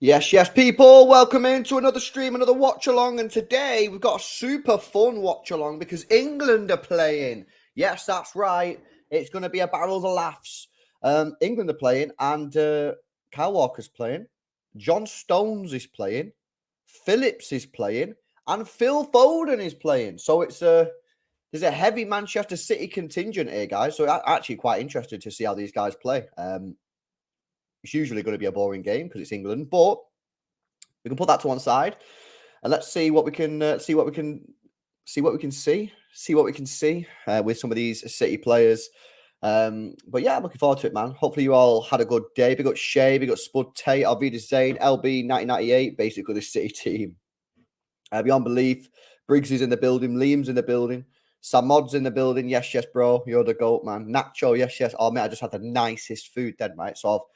Yes, people, welcome into another stream, another watch-along, and today we've got a super fun watch-along because England are playing. Yes, that's right. It's going to be a barrel of laughs. England are playing, and Kyle Walker's playing. John Stones is playing. Phillips is playing, and Phil Foden is playing. So there's a heavy Manchester City contingent here, guys. So I'm actually quite interested to see how these guys play. It's usually going to be a boring game because it's England, but we can put that to one side and let's see what we can see what we can see with some of these City players. But yeah, I'm looking forward to it, man. Hopefully you all had a good day. Big up Shay, big up Spud Tate, Alvida Zane, LB 1998, basically the City team. Beyond belief, Briggs is in the building, Liam's in the building, Samod's in the building. Yes, bro, you're the goat, man. Nacho, yes. Oh, mate, I just had the nicest food then, mate. So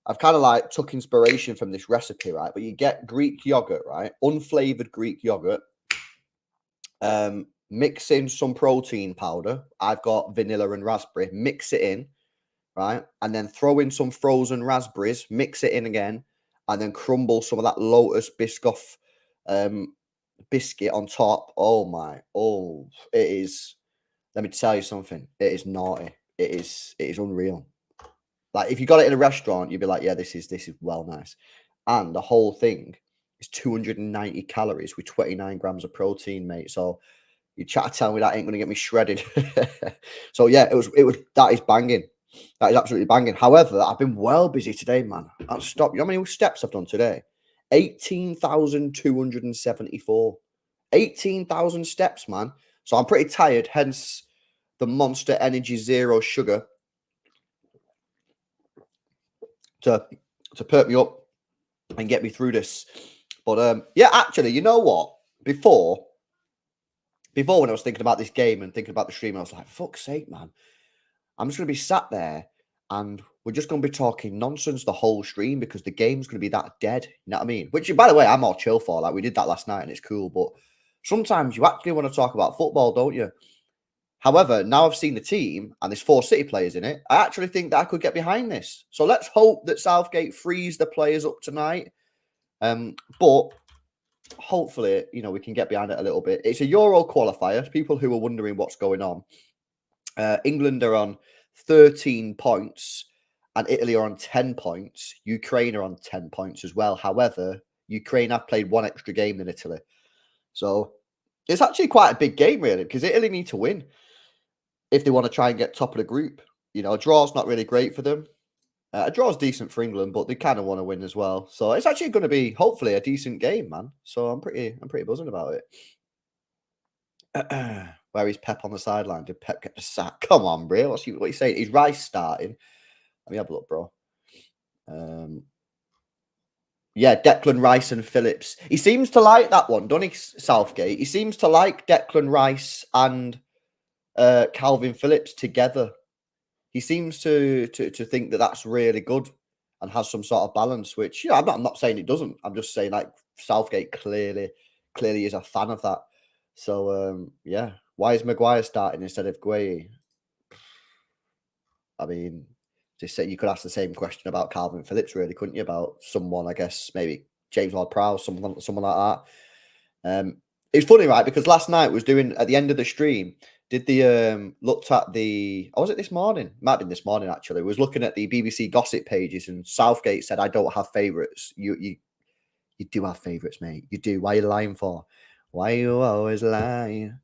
I've kind of like took inspiration from this recipe, right? But you get Greek yogurt, right? Unflavored Greek yogurt. Mix in some protein powder. I've got vanilla and raspberry. Mix it in, right? And then throw in some frozen raspberries. Mix it in again. And then crumble some of that Lotus Biscoff biscuit on top. Oh, it is. Let me tell you something. It is naughty. It is unreal. Like if you got it in a restaurant, you'd be like, yeah, this is well nice. And the whole thing is 290 calories with 29 grams of protein, mate. So you try to tell me that ain't gonna get me shredded. So yeah, that is banging. That is absolutely banging. However, I've been well busy today, man. I'll stop. You know how many steps I've done today? 18,274. 18,000 steps, man. So I'm pretty tired, hence the Monster Energy Zero Sugar to perk me up and get me through this. But yeah, actually, you know what? Before when I was thinking about this game and thinking about the stream, I was like, fuck's sake, man. I'm just going to be sat there and we're just going to be talking nonsense the whole stream because the game's going to be that dead. You know what I mean? Which, by the way, I'm all chill for. Like, we did that last night and it's cool. But sometimes you actually want to talk about football, don't you? However, now I've seen the team and there's 4 City players in it, I actually think that I could get behind this. So let's hope that Southgate frees the players up tonight. But hopefully, you know, we can get behind it a little bit. It's a Euro qualifier. People who are wondering what's going on. England are on 13 points and Italy are on 10 points. Ukraine are on 10 points as well. However, Ukraine have played 1 extra game than Italy. So it's actually quite a big game, really, because Italy need to win if they want to try and get top of the group. You know, a draw's not really great for them. A draw's decent for England, but they kind of want to win as well. So it's actually going to be, hopefully, a decent game, man. So I'm pretty buzzing about it. Where is Pep on the sideline? Did Pep get the sack? Come on, bro. What you saying? Is Rice starting? Let me have a look, bro. Yeah, Declan Rice and Phillips. He seems to like that one, doesn't he, Southgate? He seems to like Declan Rice and Calvin Phillips together. He seems to think that that's really good and has some sort of balance, which, yeah, I'm not saying it doesn't. I'm just saying, like, Southgate clearly is a fan of that. So, yeah. Why is Maguire starting instead of Gueye? I mean, just say you could ask the same question about Calvin Phillips, really, couldn't you? About someone, I guess, maybe James Ward-Prowse, someone like that. It's funny, right? Because last night was doing at the end of the stream. Did the looked at the? Oh, was it this morning? Might have been this morning actually. Was looking at the BBC gossip pages, and Southgate said, "I don't have favourites. You do have favourites, mate. You do. Why are you lying for? Why are you always lying?"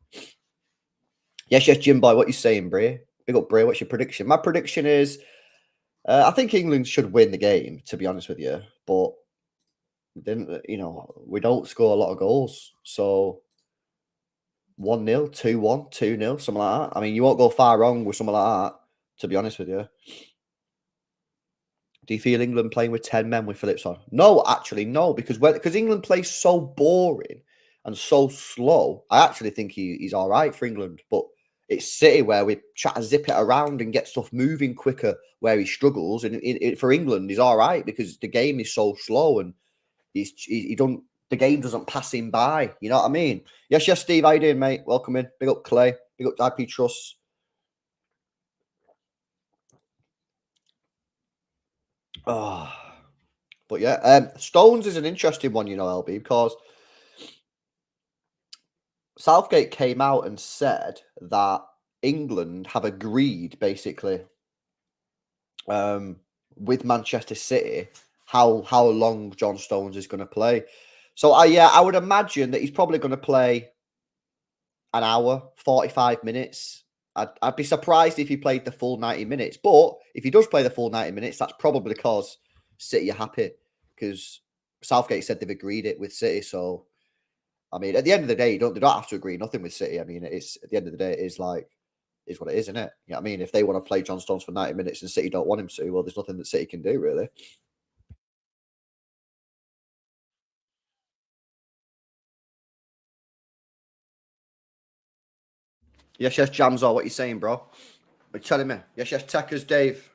Yes, Jim Boy. What you saying, Bray? Big up, Bray. What's your prediction? My prediction is, I think England should win the game. To be honest with you, but then we don't score a lot of goals, so 1-0, 2-1, 2-0, something like that. I mean, you won't go far wrong with something like that, to be honest with you. Do you feel England playing with 10 men with Phillips on? No, actually, no, because England plays so boring and so slow. I actually think he's all right for England, but it's City where we try to zip it around and get stuff moving quicker where he struggles. And for England, he's all right because the game is so slow and the game doesn't pass him by. You know what I mean? Yes, Steve. How you doing, mate? Welcome in. Big up Clay. Big up IP Trust. Oh, But yeah, Stones is an interesting one, you know, LB, because Southgate came out and said that England have agreed, basically, with Manchester City, how long John Stones is going to play. So I would imagine that he's probably going to play an hour, 45 minutes. I'd be surprised if he played the full 90 minutes. But if he does play the full 90 minutes, that's probably because City are happy, because Southgate said they've agreed it with City. So, I mean, at the end of the day, they don't have to agree nothing with City. I mean, it's at the end of the day, it is what it is, isn't it? You know what I mean? If they want to play John Stones for 90 minutes and City don't want him to, well, there's nothing that City can do, really. Yes, Jamzor, what you saying, bro? You're telling me. Yes, Techers, Dave.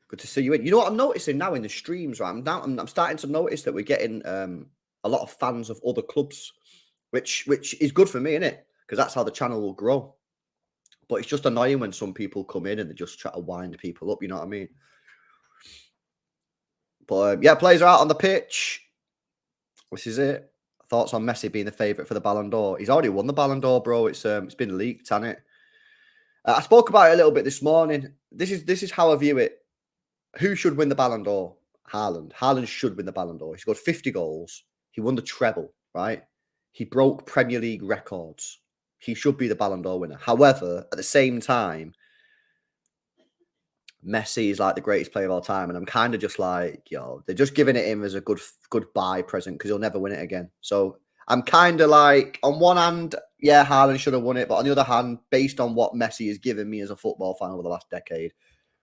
Good to see you in. You know what I'm noticing now in the streams, right? I'm starting to notice that we're getting a lot of fans of other clubs, which is good for me, isn't it? Because that's how the channel will grow. But it's just annoying when some people come in and they just try to wind people up. You know what I mean? But yeah, players are out on the pitch. This is it. Thoughts on Messi being the favourite for the Ballon d'Or? He's already won the Ballon d'Or, bro. It's been leaked, hasn't it? I spoke about it a little bit this morning. This is how I view it. Who should win the Ballon d'Or? Haaland. Haaland should win the Ballon d'Or. He scored 50 goals. He won the treble, right? He broke Premier League records. He should be the Ballon d'Or winner. However, at the same time, Messi is like the greatest player of all time. And I'm kind of just like, they're just giving it him as a goodbye present because he'll never win it again. So I'm kind of like, on one hand, yeah, Haaland should have won it. But on the other hand, based on what Messi has given me as a football fan over the last decade,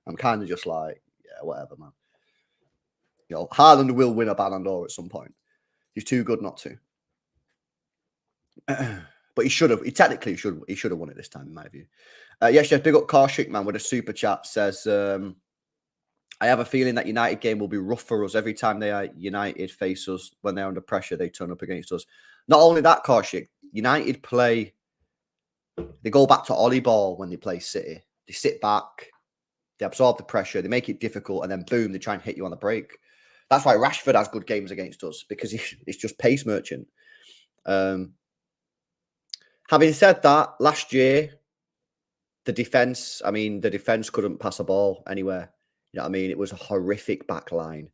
I'm kind of just like, yeah, whatever, man. Haaland will win a Ballon d'Or at some point. He's too good not to. But he should have. He technically should. He should have won it this time, in my view. Yes, big up Karl man with a super chat says, I have a feeling that United game will be rough for us every time they are United face us. When they're under pressure, they turn up against us. Not only that, Karl, United play. They go back to Ollie ball when they play City. They sit back. They absorb the pressure. They make it difficult, and then boom, they try and hit you on the break. That's why Rashford has good games against us, because it's just pace merchant. Having said that, last year, the defense couldn't pass a ball anywhere. You know what I mean? It was a horrific back line.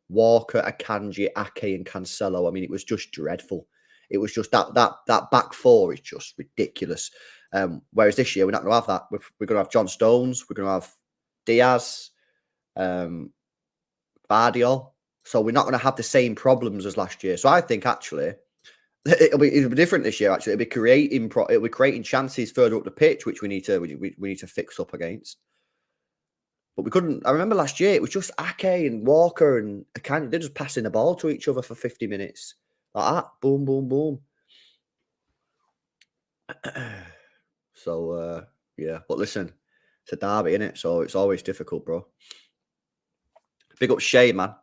Walker, Akanji, Ake, and Cancelo. I mean, it was just dreadful. It was just that back four is just ridiculous. Whereas this year, we're not going to have that. We're going to have John Stones. We're going to have Diaz, Vardiol. So we're not going to have the same problems as last year. So I think actually it'll be different this year. Actually, it'll be creating chances further up the pitch, which we need to fix up against. But we couldn't. I remember last year it was just Ake and Walker and they're just passing the ball to each other for 50 minutes like that. Boom, boom, boom. So yeah, but listen, it's a derby, innit? So it's always difficult, bro. Big up Shay, man.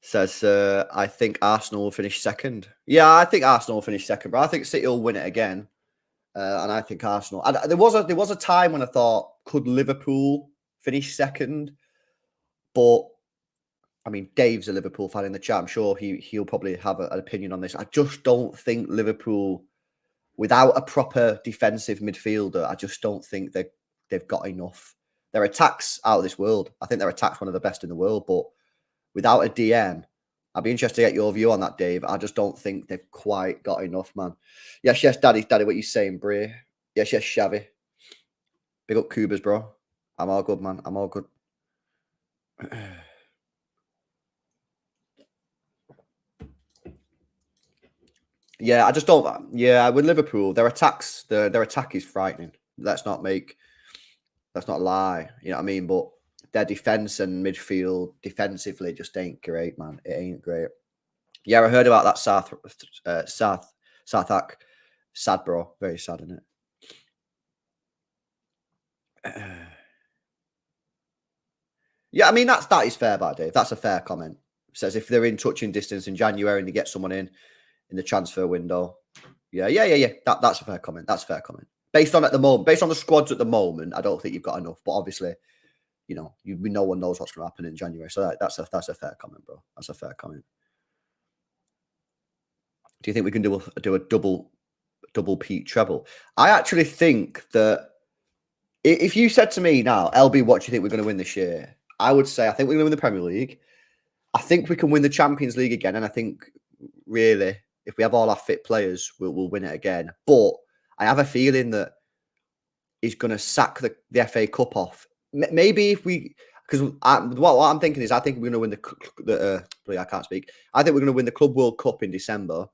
Says, I think Arsenal will finish second. Yeah, I think Arsenal will finish second, but I think City will win it again. And I think Arsenal. There was a time when I thought, could Liverpool finish second? But I mean, Dave's a Liverpool fan in the chat. I'm sure he'll probably have an opinion on this. I just don't think Liverpool, without a proper defensive midfielder, I just don't think they've got enough. Their attacks out of this world. I think their attacks one of the best in the world, but without a DM, I'd be interested to get your view on that, Dave. I just don't think they've quite got enough, man. Yes, Daddy, what you saying, Bray? Yes, Shavy. Big up Kubas, bro. I'm all good, man. I'm all good. Yeah, I just don't. Yeah, with Liverpool, their attack is frightening. Let's not lie. You know what I mean? But their defense and midfield defensively just ain't great, man. It ain't great. Yeah, I heard about that Southak. Sad, bro. Very sad, isn't it? Yeah, I mean that is fair, by Dave. That's a fair comment. Says if they're in touching distance in January and they get someone in the transfer window. Yeah. That's a fair comment. That's a fair comment. Based on the squads at the moment, I don't think you've got enough. But obviously, you know, no one knows what's going to happen in January. So that's a fair comment, bro. That's a fair comment. Do you think we can do a double peak treble? I actually think that if you said to me now, LB, what do you think we're going to win this year? I would say I think we're going to win the Premier League. I think we can win the Champions League again, and I think really, if we have all our fit players, we'll win it again. But I have a feeling that he's going to sack the FA Cup off. Maybe if we, because what I'm thinking is, I think we're going to win I can't speak. I think we're going to win the Club World Cup in December,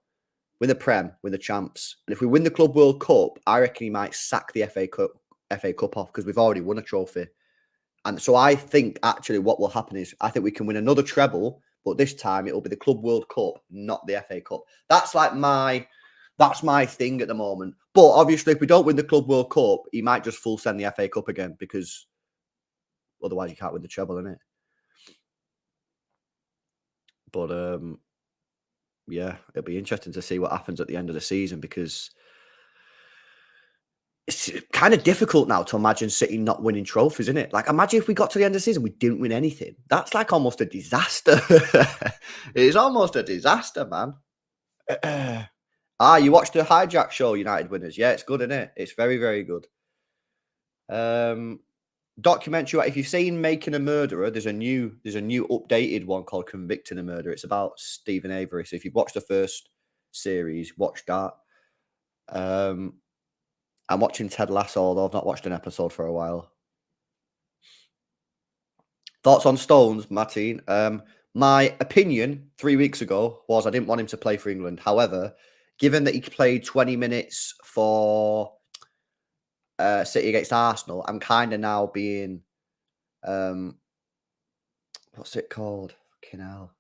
win the Prem, win the Champs, and if we win the Club World Cup, I reckon he might sack the FA Cup off because we've already won a trophy. And so I think actually what will happen is I think we can win another treble, but this time it'll be the Club World Cup, not the FA Cup. That's like that's my thing at the moment. But obviously, if we don't win the Club World Cup, he might just full send the FA Cup again because otherwise you can't win the treble, innit? But yeah, it'll be interesting to see what happens at the end of the season because it's kind of difficult now to imagine City not winning trophies, isn't it? Like, imagine if we got to the end of the season, we didn't win anything. That's like almost a disaster. It's almost a disaster, man. You watched the Hijack show, United Winners. Yeah, it's good, isn't it? It's very, very good. Documentary. If you've seen Making a Murderer, there's a new updated one called Convicting a Murderer. It's about Stephen Avery. So if you've watched the first series, watch that. I'm watching Ted Lasso, although I've not watched an episode for a while. Thoughts on Stones, Martin? My opinion 3 weeks ago was I didn't want him to play for England. However, given that he played 20 minutes for City against Arsenal, I'm kind of now being, what's it called? Fucking hell.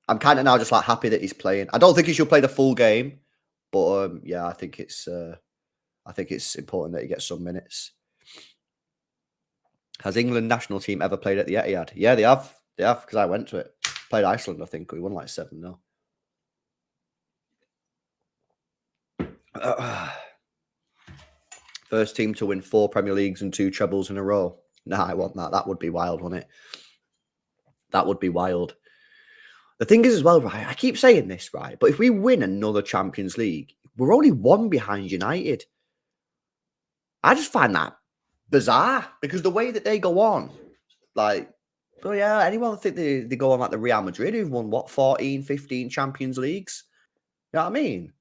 I'm kind of now just like happy that he's playing. I don't think he should play the full game, but yeah, I think it's important that he gets some minutes. Has England national team ever played at the Etihad? Yeah, they have. They have, because I went to it. Played Iceland, I think. We won like 7-0. First team to win 4 Premier Leagues and 2 trebles in a row. Nah, I want that. That would be wild, wouldn't it? That would be wild. The thing is as well, right? I keep saying this, right? But if we win another Champions League, we're only 1 behind United. I just find that bizarre because the way that they go on, like, oh yeah, anyone think they go on like the Real Madrid who've won, what, 14, 15 Champions Leagues? You know what I mean?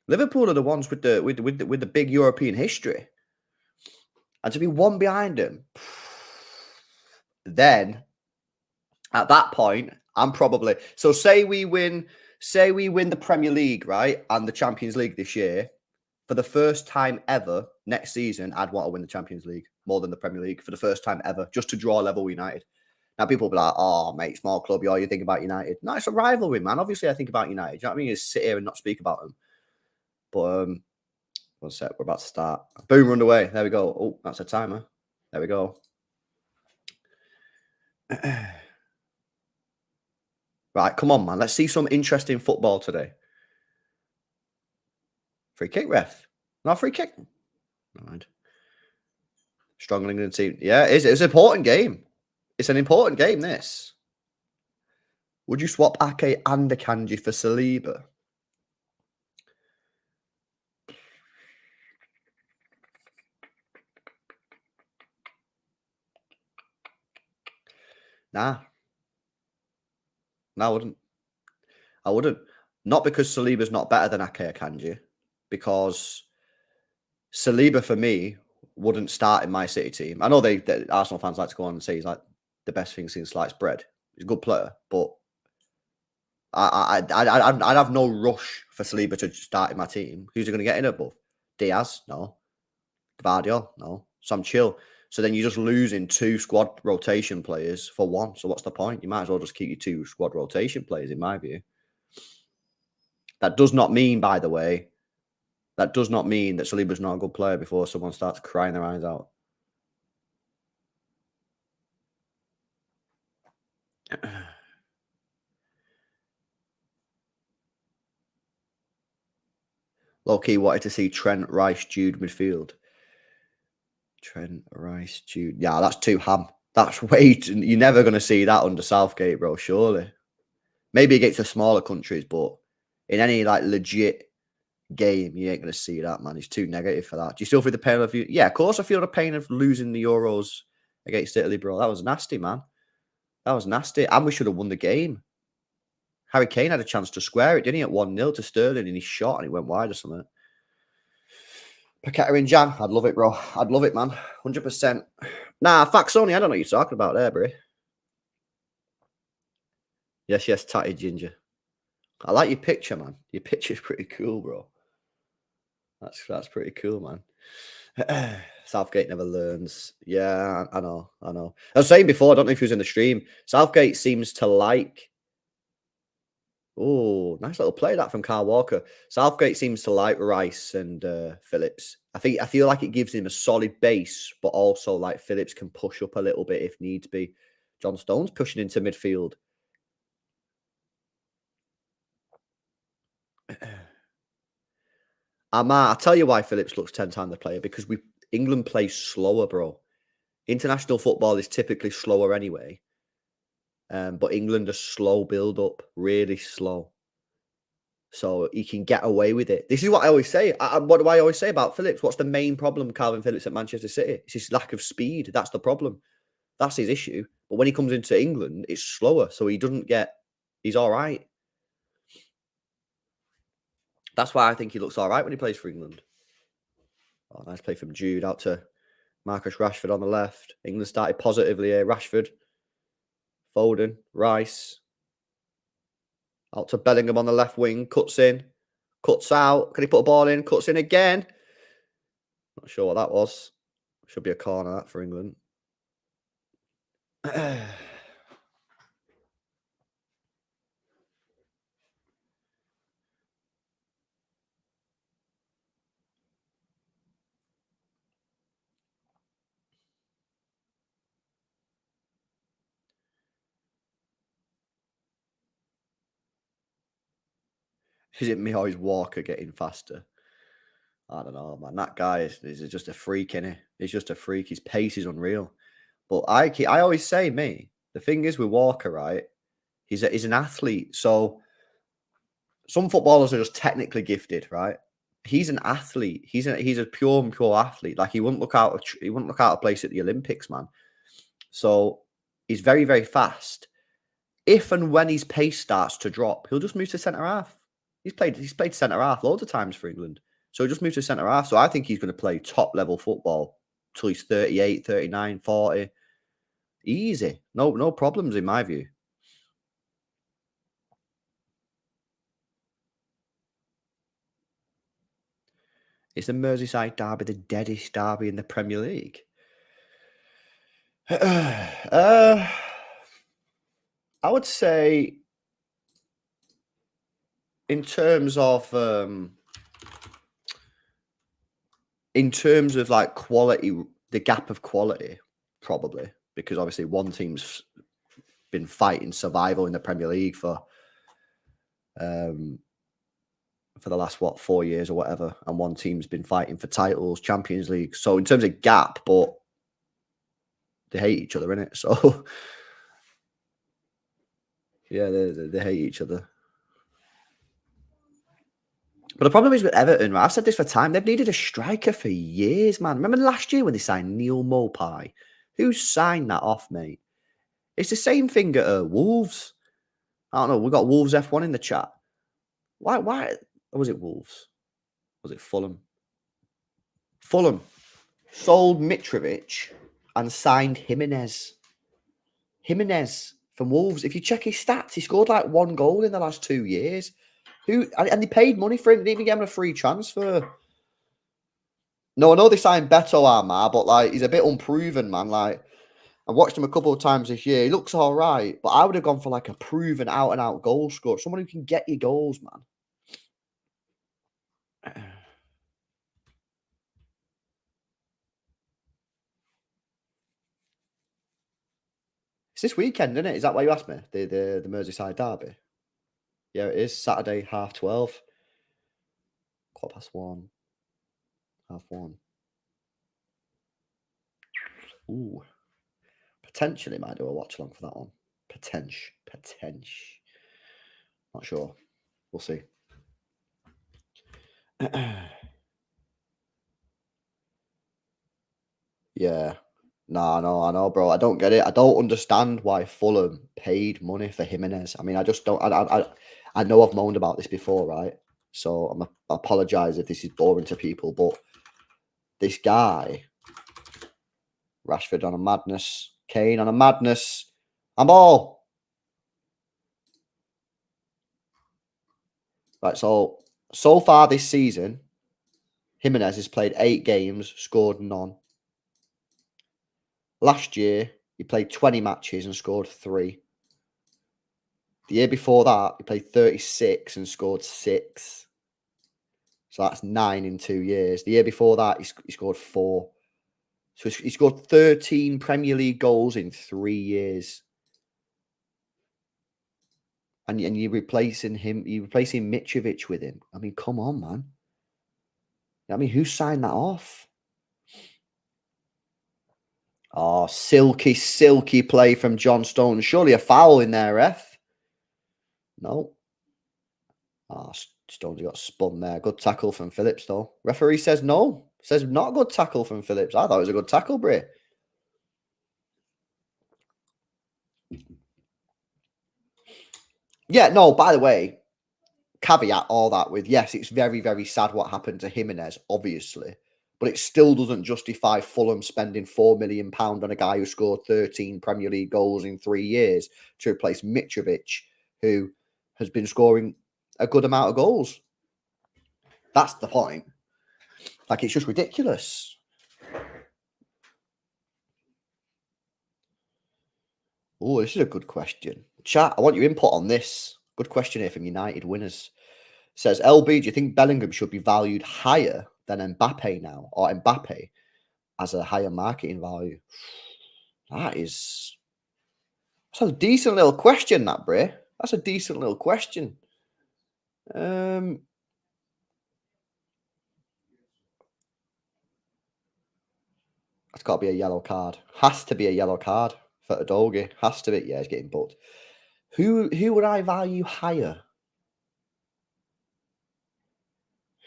Liverpool are the ones with the big European history. And to be 1 behind them, then at that point, I'm probably... So say we win the Premier League, right? And the Champions League this year. For the first time ever, next season, I'd want to win the Champions League more than the Premier League for the first time ever, just to draw level with United. Now, people will be like, oh, mate, small club, you think about United. No, it's a rivalry, man. Obviously, I think about United. Do you know what I mean? Just sit here and not speak about them. But, one sec, we're about to start. Boom, run away. There we go. Oh, that's a timer. There we go. Right, come on, man. Let's see some interesting football today. Free kick, ref. Not free kick. All right. Strong England team. Yeah, it's an important game. It's an important game, this. Would you swap Ake and Akanji for Saliba? Nah. No, I wouldn't. I wouldn't. Not because Saliba's not better than Ake Akanji, because Saliba, for me, wouldn't start in my City team. I know the Arsenal fans like to go on and say he's like the best thing since sliced bread. He's a good player, but I'd have no rush for Saliba to start in my team. Who's he going to get in above? Diaz? No. Gvardiol? No. So I'm chill. So then you're just losing 2 squad rotation players for 1. So what's the point? You might as well just keep your 2 squad rotation players, in my view. That does not mean, by the way, that Saliba's not a good player before someone starts crying their eyes out. Low-key wanted to see Trent, Rice, Jude midfield. Trent, Rice, Jude. Yeah, that's too ham. That's way too, you're never going to see that under Southgate, bro, surely. Maybe against the smaller countries, but in any like legit game, you ain't going to see that, man. He's too negative for that. Do you still feel the pain of you? Yeah, of course I feel the pain of losing the Euros against Italy, bro. That was nasty, man. That was nasty. And we should have won the game. Harry Kane had a chance to square it, didn't he? At 1-0 to Sterling, and he shot and he went wide or something. Paqueta and Jan, I'd love it, bro. I'd love it, man. 100%. Nah, Faxoni, I don't know what you're talking about there, bro. Yes, tatty ginger. I like your picture, man. Your picture's pretty cool, bro. That's pretty cool, man. Southgate never learns. Yeah, I know. I was saying before, I don't know if he was in the stream. Southgate seems to like. Oh, nice little play that from Kyle Walker. Southgate seems to like Rice and Phillips. I feel like it gives him a solid base, but also like Phillips can push up a little bit if needs be. John Stone's pushing into midfield. I'll tell you why Phillips looks 10 times the player, because England plays slower, bro. International football is typically slower anyway. But England are slow build up, really slow. So he can get away with it. This is what I always say. What do I always say about Phillips? What's the main problem, Calvin Phillips at Manchester City? It's his lack of speed. That's the problem. That's his issue. But when he comes into England, it's slower. So he's all right. That's why I think he looks all right when he plays for England. Oh, nice play from Jude out to Marcus Rashford on the left. England started positively here. Rashford, Foden, Rice. Out to Bellingham on the left wing. Cuts in. Cuts out. Can he put a ball in? Cuts in again. Not sure what that was. Should be a corner that for England. Is it me or is Walker getting faster? I don't know, man. That guy is just a freak, innit? He's just a freak. His pace is unreal. But I always say, the thing is with Walker, right? He's an athlete. So some footballers are just technically gifted, right? He's an athlete. He's a pure athlete. Like he wouldn't look out of place at the Olympics, man. So he's very, very fast. If and when his pace starts to drop, he'll just move to centre half. He's played centre half loads of times for England. So he'll just move to centre half. So I think he's going to play top level football till he's 38, 39, 40. Easy. No problems in my view. It's the Merseyside derby, the deadest derby in the Premier League. I would say in terms of like quality, the gap of quality, probably, because obviously one team's been fighting survival in the Premier League for the last 4 years or whatever, and one team's been fighting for titles, Champions League. So in terms of gap, but they hate each other, innit? So yeah, they hate each other. But the problem is with Everton, right? I've said this for time. They've needed a striker for years, man. Remember last year when they signed Neil Mopai? Who signed that off, mate? It's the same thing at Wolves. I don't know. We've got Wolves F1 in the chat. Why? Or was it Wolves? Was it Fulham? Fulham sold Mitrovic and signed Jimenez. Jimenez from Wolves. If you check his stats, he scored like 1 goal in the last 2 years. And they paid money for him. They didn't even get him a free transfer. No, I know they signed Beto Armar, but like he's a bit unproven, man. Like I watched him a couple of times this year. He looks all right, but I would have gone for like a proven out and out goal scorer, someone who can get you goals, man. It's this weekend, isn't it? Is that why you asked me? The Merseyside derby. Yeah, it is Saturday, 12:30, 1:15, 1:30. Ooh, Potentially might do a watch along for that one. Potential. Not sure. We'll see. Yeah. No, I know, bro. I don't get it. I don't understand why Fulham paid money for Jimenez. I mean, I just don't. I know I've moaned about this before, right? So I apologize if this is boring to people, but this guy, Rashford on a madness, Kane on a madness, I'm all right. So far this season, Jimenez has played 8 games, scored none. Last year, he played 20 matches and scored 3. The year before that, he played 36 and scored 6. So that's 9 in 2 years. The year before that, he scored 4. So he scored 13 Premier League goals in 3 years. And you're replacing Mitrovic with him. I mean, come on, man. I mean, who signed that off? Oh, silky play from John Stones. Surely a foul in there, ref. No. Oh, Stones got spun there. Good tackle from Phillips, though. Referee says no. Says not a good tackle from Phillips. I thought it was a good tackle, Bray. Yeah, no, by the way, caveat all that with, yes, it's very, very sad what happened to Jimenez, obviously. But it still doesn't justify Fulham spending £4 million on a guy who scored 13 Premier League goals in 3 years to replace Mitrovic, who has been scoring a good amount of goals. That's the point. Like, it's just ridiculous. Oh, this is a good question. Chat, I want your input on this. Good question here from United Winners. Says, LB, do you think Bellingham should be valued higher than Mbappe now? Or Mbappe as a higher marketing value? That's a decent little question, that, Bray. That's a decent little question. It's got to be a yellow card. Has to be a yellow card for Udogie. Has to be. Yeah, he's getting booked. Who would I value higher?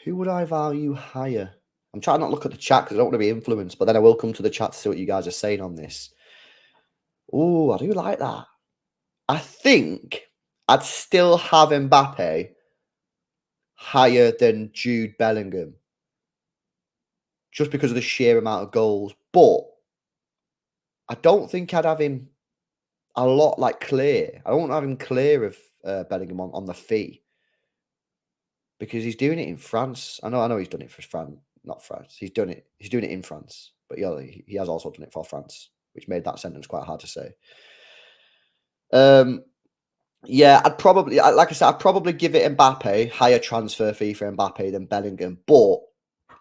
Who would I value higher? I'm trying not to look at the chat because I don't want to be influenced, but then I will come to the chat to see what you guys are saying on this. Oh, I do like that. I think I'd still have Mbappe higher than Jude Bellingham just because of the sheer amount of goals. But I don't think I'd have him a lot like clear. I don't have him clear of Bellingham on the fee because he's doing it in France. I know he's done it for France, not France. He's doing it in France, but he has also done it for France, which made that sentence quite hard to say. Yeah, I'd probably, like I said, I'd probably give it Mbappe, higher transfer fee for Mbappe than Bellingham, but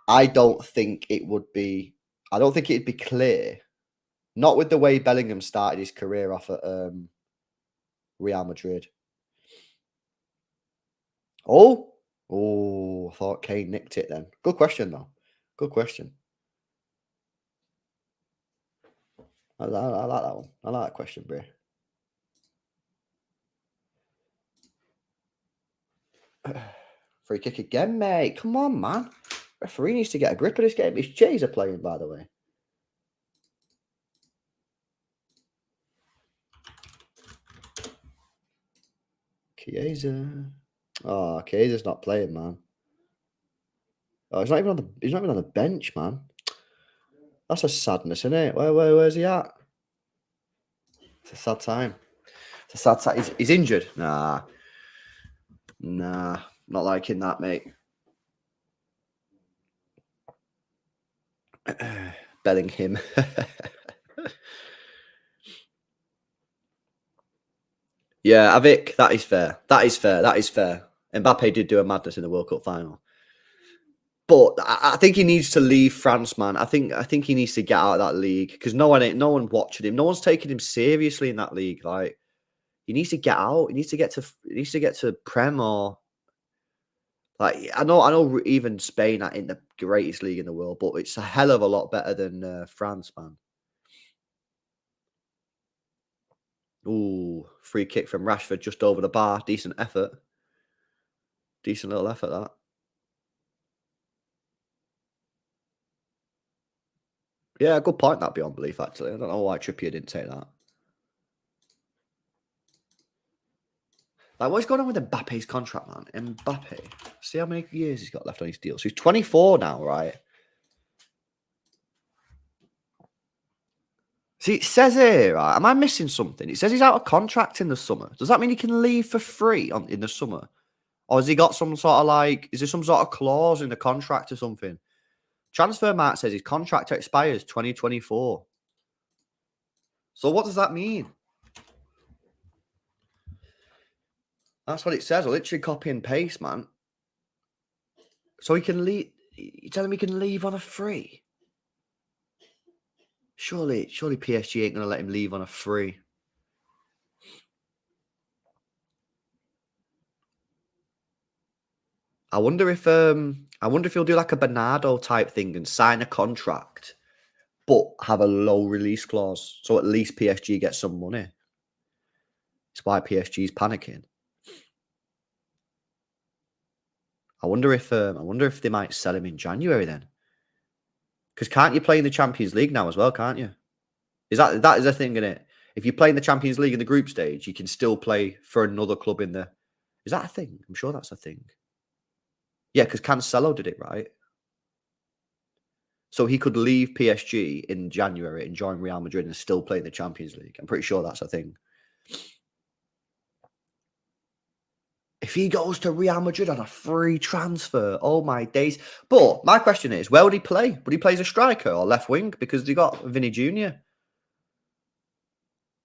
I don't think it'd be clear. Not with the way Bellingham started his career off at Real Madrid. Oh, I thought Kane nicked it then. Good question, though. Good question. I like that one. I like that question, Bray. Free kick again, mate. Come on, man. Referee needs to get a grip of this game. It's Jays are playing, by the way. Chiesa. Oh, Chiesa's not playing, man. Oh, he's not even on the bench, man. That's a sadness, isn't it? Where's he at? It's a sad time. It's a sad time. He's injured. Nah, not liking that, mate. Bellingham. Yeah, Avik, that is fair. That is fair. Mbappe did do a madness in the World Cup final. But I think he needs to leave France, man. I think he needs to get out of that league because no one watching him. No one's taking him seriously in that league. Like, he needs to get out. He needs to get to Prem or like I know even Spain ain't the greatest league in the world, but it's a hell of a lot better than France, man. Ooh, free kick from Rashford just over the bar. Decent effort. Decent little effort, that. Yeah, good point, that beyond belief, actually. I don't know why Trippier didn't take that. Like, what's going on with Mbappe's contract, man? Mbappe. See how many years he's got left on his deal. So he's 24 now, right? See, it says here, right? Am I missing something? It says he's out of contract in the summer. Does that mean he can leave for free in the summer? Or has he got some sort of like, is there some sort of clause in the contract or something? Transfer Mark says his contract expires 2024. So what does that mean? That's what it says. I literally copy and paste, man. So he can leave. You telling me he can leave on a free? Surely PSG ain't gonna let him leave on a free. I wonder if he'll do like a Bernardo type thing and sign a contract, but have a low release clause, so at least PSG gets some money. It's why PSG's panicking. I wonder if they might sell him in January then. Because can't you play in the Champions League now as well? Can't you? That is a thing, isn't it? If you play in the Champions League in the group stage, you can still play for another club in the. Is that a thing? I'm sure that's a thing. Yeah, because Cancelo did it, right? So he could leave PSG in January and join Real Madrid and still play in the Champions League. I'm pretty sure that's a thing. If he goes to Real Madrid on a free transfer, oh my days. But my question is, where would he play? Would he play as a striker or left wing? Because they got Vinny Jr.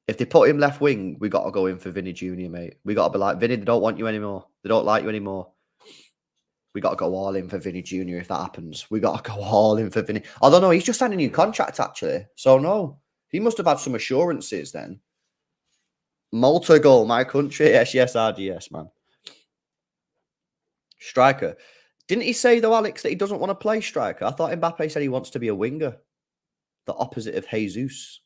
If they put him left wing, we got to go in for Vinny Jr., mate. We got to be like, Vinny, they don't want you anymore. They don't like you anymore. We got to go all in for Vinny Jr. if that happens. We got to go all in for Vinny. Although, no, he's just signed a new contract, actually. So, no. He must have had some assurances then. Malta goal, my country. Yes, RDS, man. Striker. Didn't he say, though, Alex, that he doesn't want to play striker? I thought Mbappe said he wants to be a winger. The opposite of Jesus.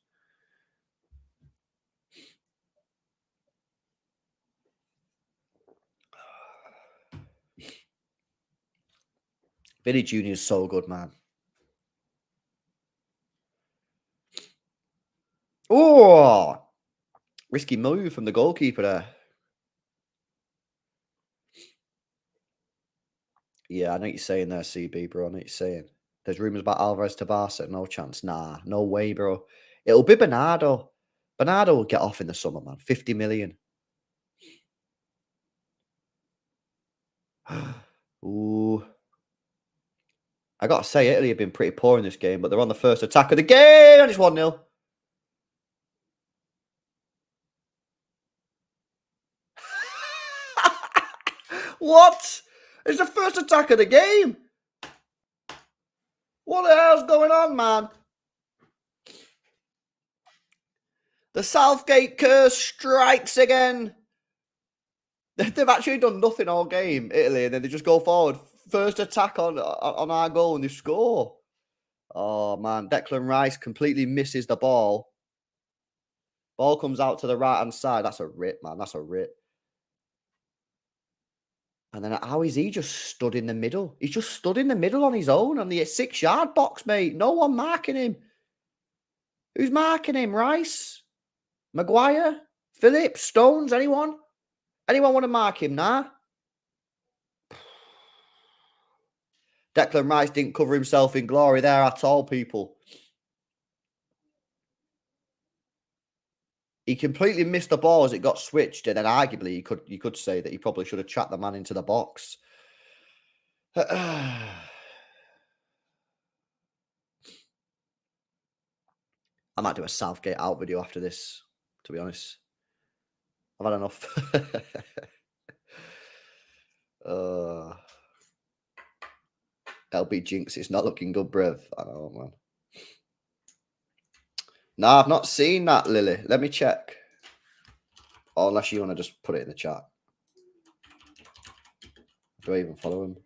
Vinny Jr. is so good, man. Oh! Risky move from the goalkeeper there. Yeah, I know what you're saying there, CB, bro. I know what you're saying. There's rumours about Alvarez to Barca. No chance. Nah, no way, bro. It'll be Bernardo. Bernardo will get off in the summer, man. 50 million. Ooh. I got to say, Italy have been pretty poor in this game, but they're on the first attack of the game, and it's 1-0. What? It's the first attack of the game. What the hell's going on, man? The Southgate curse strikes again. They've actually done nothing all game, Italy, and then they just go forward. First attack on our goal, and they score. Oh, man. Declan Rice completely misses the ball. Ball comes out to the right-hand side. That's a rip, man. That's a rip. And then how is he just stood in the middle? He's just stood in the middle on his own on the 6-yard box, mate. No one marking him. Who's marking him? Rice? Maguire? Phillips? Stones? Anyone? Anyone want to mark him? Nah? Declan Rice didn't cover himself in glory there at all, people. He completely missed the ball as it got switched, and then arguably you could say that he probably should have tracked the man into the box. I might do a Southgate out video after this, to be honest. I've had enough. LB Jinx, it's not looking good, bruv. I know, man. No, I've not seen that, Lily. Let me check. Or unless you want to just put it in the chat. Do I even follow him?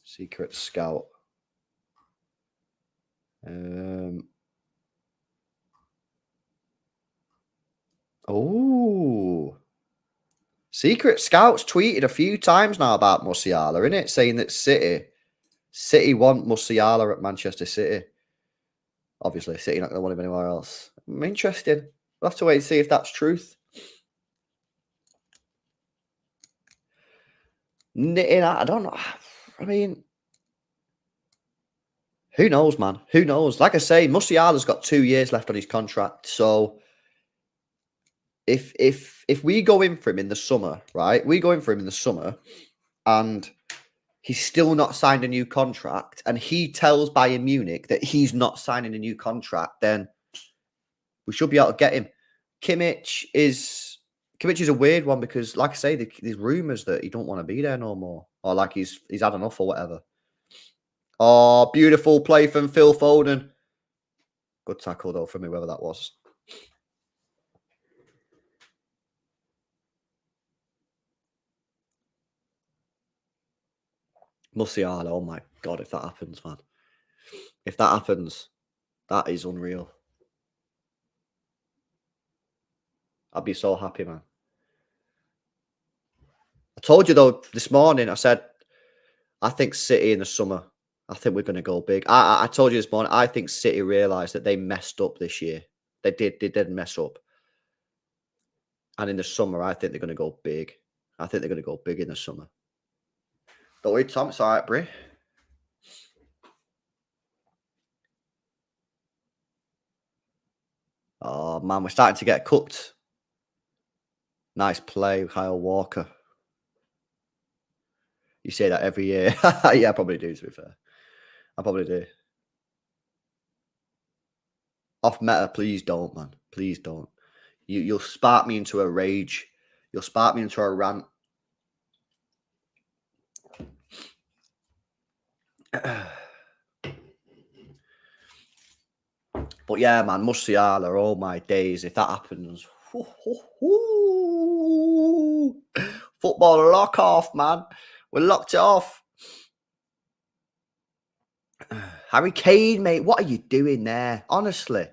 Secret Scout. Oh. Secret Scouts tweeted a few times now about Musiala, innit? Saying that City want Musiala at Manchester City. Obviously, City not going to want him anywhere else. Interesting. We'll have to wait and see if that's truth. I don't know. I mean, who knows, man? Who knows? Like I say, Musiala's got 2 years left on his contract. So if we go in for him in the summer, right? We go in for him in the summer, and he's still not signed a new contract, and he tells Bayern Munich that he's not signing a new contract, then we should be able to get him. Kimmich is a weird one because, like I say, there's rumours that he don't want to be there no more, or like he's had enough or whatever. Oh, beautiful play from Phil Foden. Good tackle though from whoever that was. Musiala, oh my God, if that happens, man. If that happens, that is unreal. I'd be so happy, man. I told you though this morning, I said, I think City in the summer, I think we're going to go big. I told you this morning, I think City realised that they messed up this year. They did mess up. And in the summer, I think they're going to go big. I think they're going to go big in the summer. Don't worry, Tom, it's all right, Brie. Oh, man, we're starting to get cooked. Nice play, Kyle Walker. You say that every year. Yeah, I probably do, to be fair. I probably do. Off meta, please don't, man. Please don't. You'll spark me into a rage. You'll spark me into a rant. But yeah, man, Musiala, oh my days, if that happens. Football lock off, man. We're locked it off. Harry Kane, mate, what are you doing there? Honestly.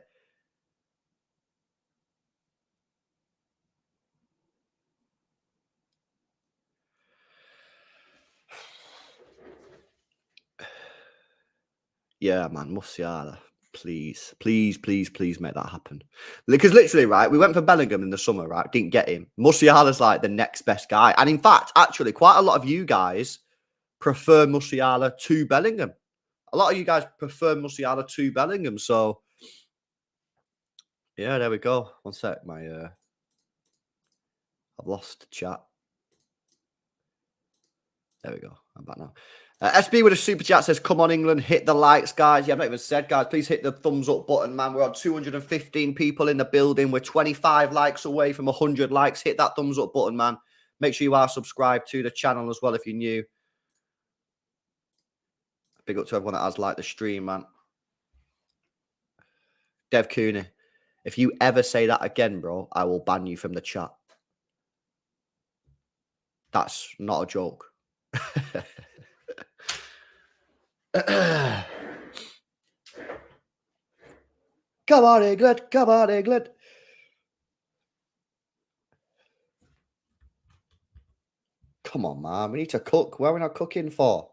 Yeah, man, Musiala. Please, please, please, please make that happen. Because literally, right, we went for Bellingham in the summer, right? Didn't get him. Musiala's like the next best guy. And in fact, actually, quite a lot of you guys prefer Musiala to Bellingham. A lot of you guys prefer Musiala to Bellingham. So, yeah, there we go. One sec. I've lost chat. There we go. I'm back now. SB with a super chat says, come on, England, hit the likes, guys. Yeah, I've not even said, guys, please hit the thumbs up button, man. We're on 215 people in the building. We're 25 likes away from 100 likes. Hit that thumbs up button, man. Make sure you are subscribed to the channel as well if you're new. Big up to everyone that has liked the stream, man. Dev Cooney, if you ever say that again, bro, I will ban you from the chat. That's not a joke. Come on, England. Come on, England. Come on, man. We need to cook. Where are we not cooking for?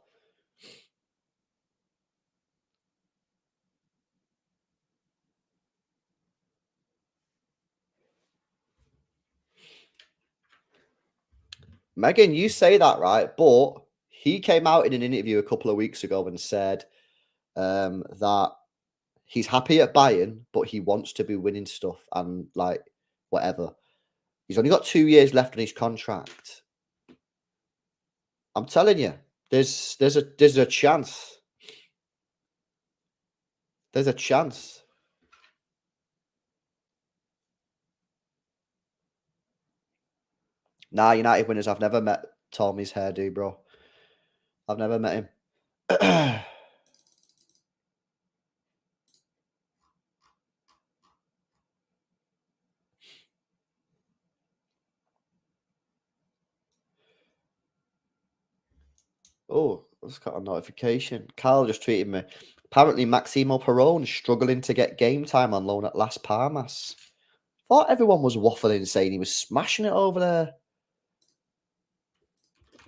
Megan, you say that, right? But he came out in an interview a couple of weeks ago and said that he's happy at Bayern, but he wants to be winning stuff and like whatever. He's only got 2 years left on his contract. I'm telling you, there's a chance. There's a chance. Nah, United winners. I've never met Tommy's hairdo, bro. I've never met him. Oh, let's got a notification. Karl just tweeted me. Apparently, Maximo Perone struggling to get game time on loan at Las Palmas. Thought everyone was waffling, saying he was smashing it over there.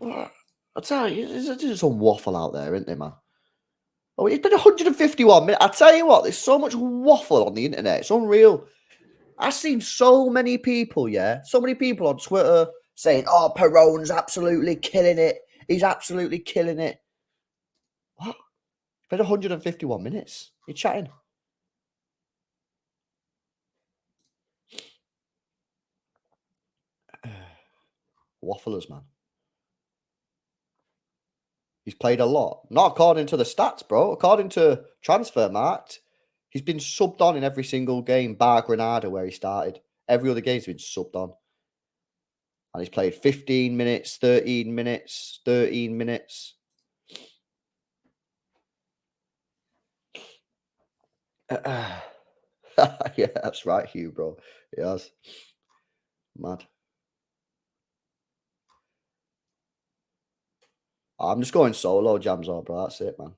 I tell you, there's some waffle out there, isn't there, man? Oh, it's been 151 minutes. I tell you what, there's so much waffle on the internet. It's unreal. I've seen so many people, so many people on Twitter saying, "Oh, Perone's absolutely killing it. He's absolutely killing it." What? It's been 151 minutes. You're chatting. Wafflers, man. He's played a lot. Not according to the stats, bro. According to Transfermarkt, he's been subbed on in every single game, bar Granada, where he started. Every other game's been subbed on. And he's played 15 minutes, 13 minutes, 13 minutes. Yeah, that's right, Hugh, bro. Yes. Mad. I'm just going solo, Jams on, bro. That's it, man.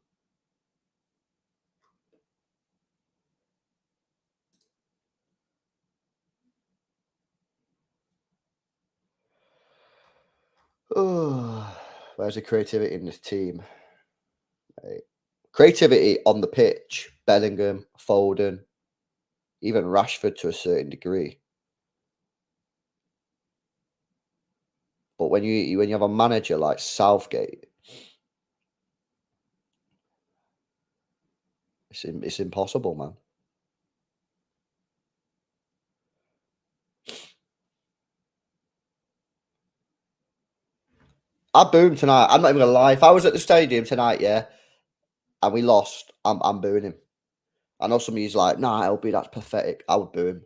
Oh, where's the creativity in this team? Right. Creativity on the pitch, Bellingham, Foden, even Rashford to a certain degree. But when you have a manager like Southgate, it's impossible, man. I booed him tonight. I'm not even gonna lie. If I was at the stadium tonight, and we lost, I'm booing him. I know some of you's like, nah, LB, that's pathetic. I would boo him.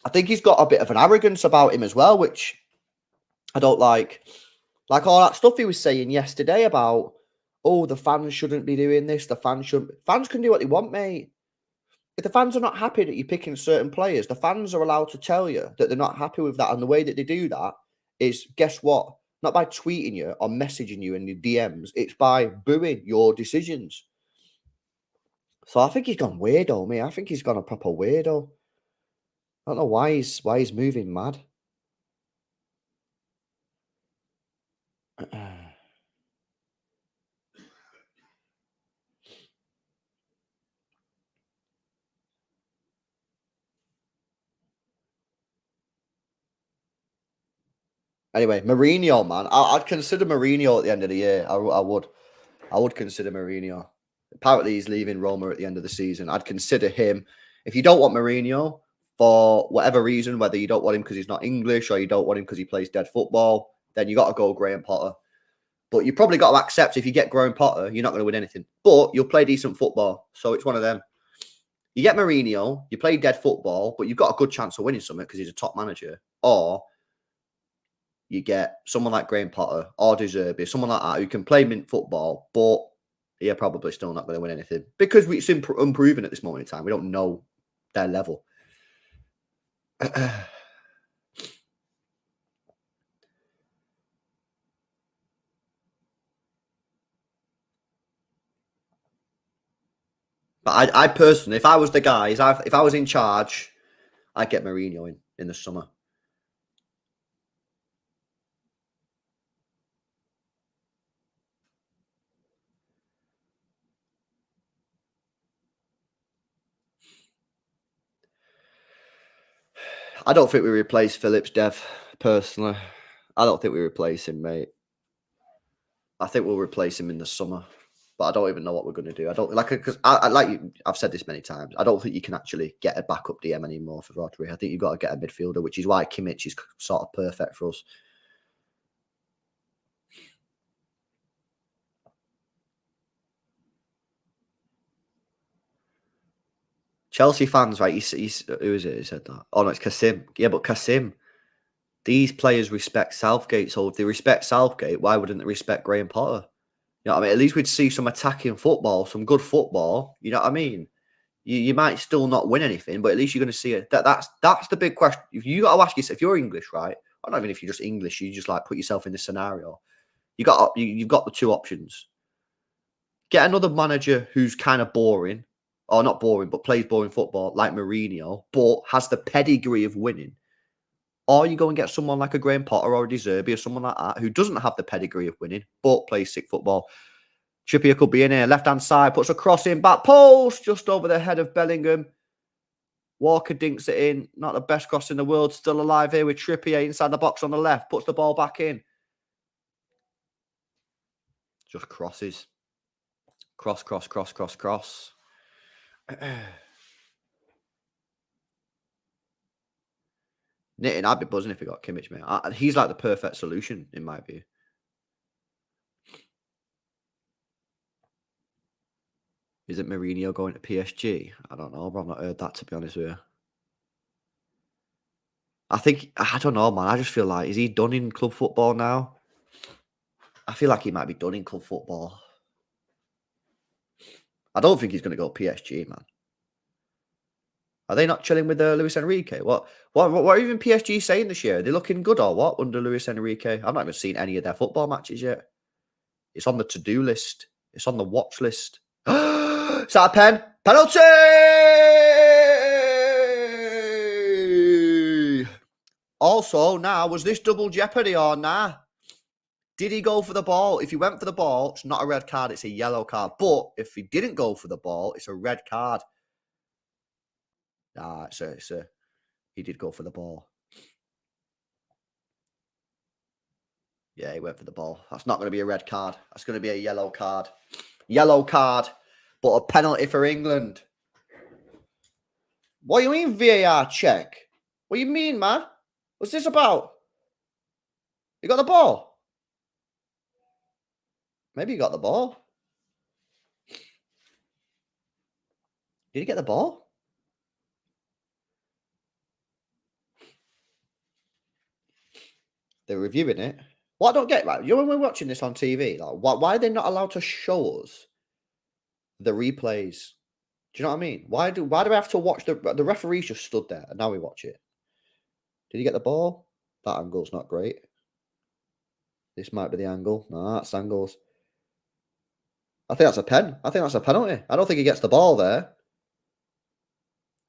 I think he's got a bit of an arrogance about him as well, which I don't like. Like all that stuff he was saying yesterday about, oh, the fans shouldn't be doing this. The fans shouldn't. Fans can do what they want, mate. If the fans are not happy that you're picking certain players, the fans are allowed to tell you that they're not happy with that. And the way that they do that is, guess what? Not by tweeting you or messaging you in the DMs. It's by booing your decisions. So I think he's gone weirdo, mate. I think he's gone a proper weirdo. I don't know why he's moving mad. Anyway, Mourinho, man. I'd consider Mourinho at the end of the year. I would. I would consider Mourinho. Apparently, he's leaving Roma at the end of the season. I'd consider him. If you don't want Mourinho for whatever reason, whether you don't want him because he's not English or you don't want him because he plays dead football, then you got to go Graham Potter. But you probably got to accept if you get Graham Potter, you're not going to win anything. But you'll play decent football. So it's one of them. You get Mourinho, you play dead football, but you've got a good chance of winning something because he's a top manager. Or you get someone like Graham Potter or De Zerbi, someone like that who can play mint football, but you're probably still not going to win anything because it's unproven at this moment in time. We don't know their level. But I personally, if I was the guys, if I was in charge, I'd get Mourinho in the summer. I don't think we replace Phillips, Dev, personally. I don't think we replace him, mate. I think we'll replace him in the summer, but I don't even know what we're going to do. I don't like because I like you. I've said this many times. I don't think you can actually get a backup DM anymore for Rodri. I think you've got to get a midfielder, which is why Kimmich is sort of perfect for us. Chelsea fans, right? He's who is it? Who said that? Oh no, it's Kasim. Yeah, but Kasim. These players respect Southgate, so if they respect Southgate, why wouldn't they respect Graham Potter? You know what I mean? At least we'd see some attacking football, some good football. You know what I mean? You might still not win anything, but at least you're going to see it. That's the big question. If you got to ask yourself, if you're English, right? I don't even if you're just English, you just like put yourself in this scenario. You've got the two options. Get another manager who's kind of boring, or not boring, but plays boring football like Mourinho, but has the pedigree of winning. Or you go and get someone like a Graham Potter or a De Zerbi or someone like that who doesn't have the pedigree of winning, but plays sick football. Trippier could be in here, left-hand side, puts a cross in, back post, just over the head of Bellingham. Walker dinks it in, not the best cross in the world, still alive here with Trippier inside the box on the left, puts the ball back in. Just crosses. Cross, cross, cross, cross, cross. Knitting, I'd be buzzing if he got Kimmich, mate. He's like the perfect solution, in my view. Isn't Mourinho going to PSG? I don't know, but I've not heard that, to be honest with you. I don't know, man. I just feel like, is he done in club football now? I feel like he might be done in club football. I don't think he's going to go PSG, man. Are they not chilling with Luis Enrique? What are even PSG saying this year? Are they looking good or what under Luis Enrique? I've not even seen any of their football matches yet. It's on the to-do list. It's on the watch list. Is that a pen? Penalty! Also, now, was this double jeopardy or nah? Did he go for the ball? If he went for the ball, it's not a red card, it's a yellow card. But if he didn't go for the ball, it's a red card. Nah, sir. He did go for the ball. Yeah, he went for the ball. That's not going to be a red card. That's going to be a yellow card. Yellow card, but a penalty for England. What do you mean VAR check? What do you mean, man? What's this about? You got the ball? Maybe you got the ball. Did you get the ball? They're reviewing it. What I don't get, right? You know when we're watching this on TV, like, why are they not allowed to show us the replays? Do you know what I mean? Why do we have to watch the referees just stood there and now we watch it? Did he get the ball? That angle's not great. This might be the angle. No, that's angles. I think that's a pen. I think that's a penalty. I don't think he gets the ball there.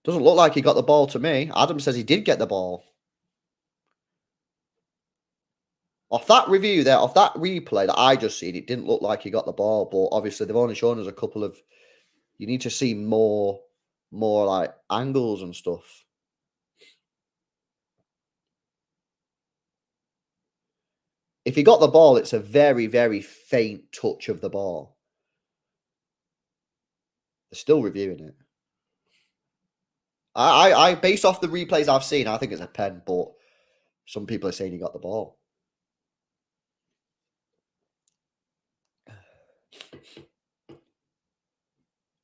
Doesn't look like he got the ball to me. Adam says he did get the ball. Off that review there, off that replay that I just seen, it didn't look like he got the ball. But obviously, they've only shown us a couple of... You need to see more like angles and stuff. If he got the ball, it's a very, very faint touch of the ball. They're still reviewing it. I based off the replays I've seen, I think it's a pen, but some people are saying he got the ball.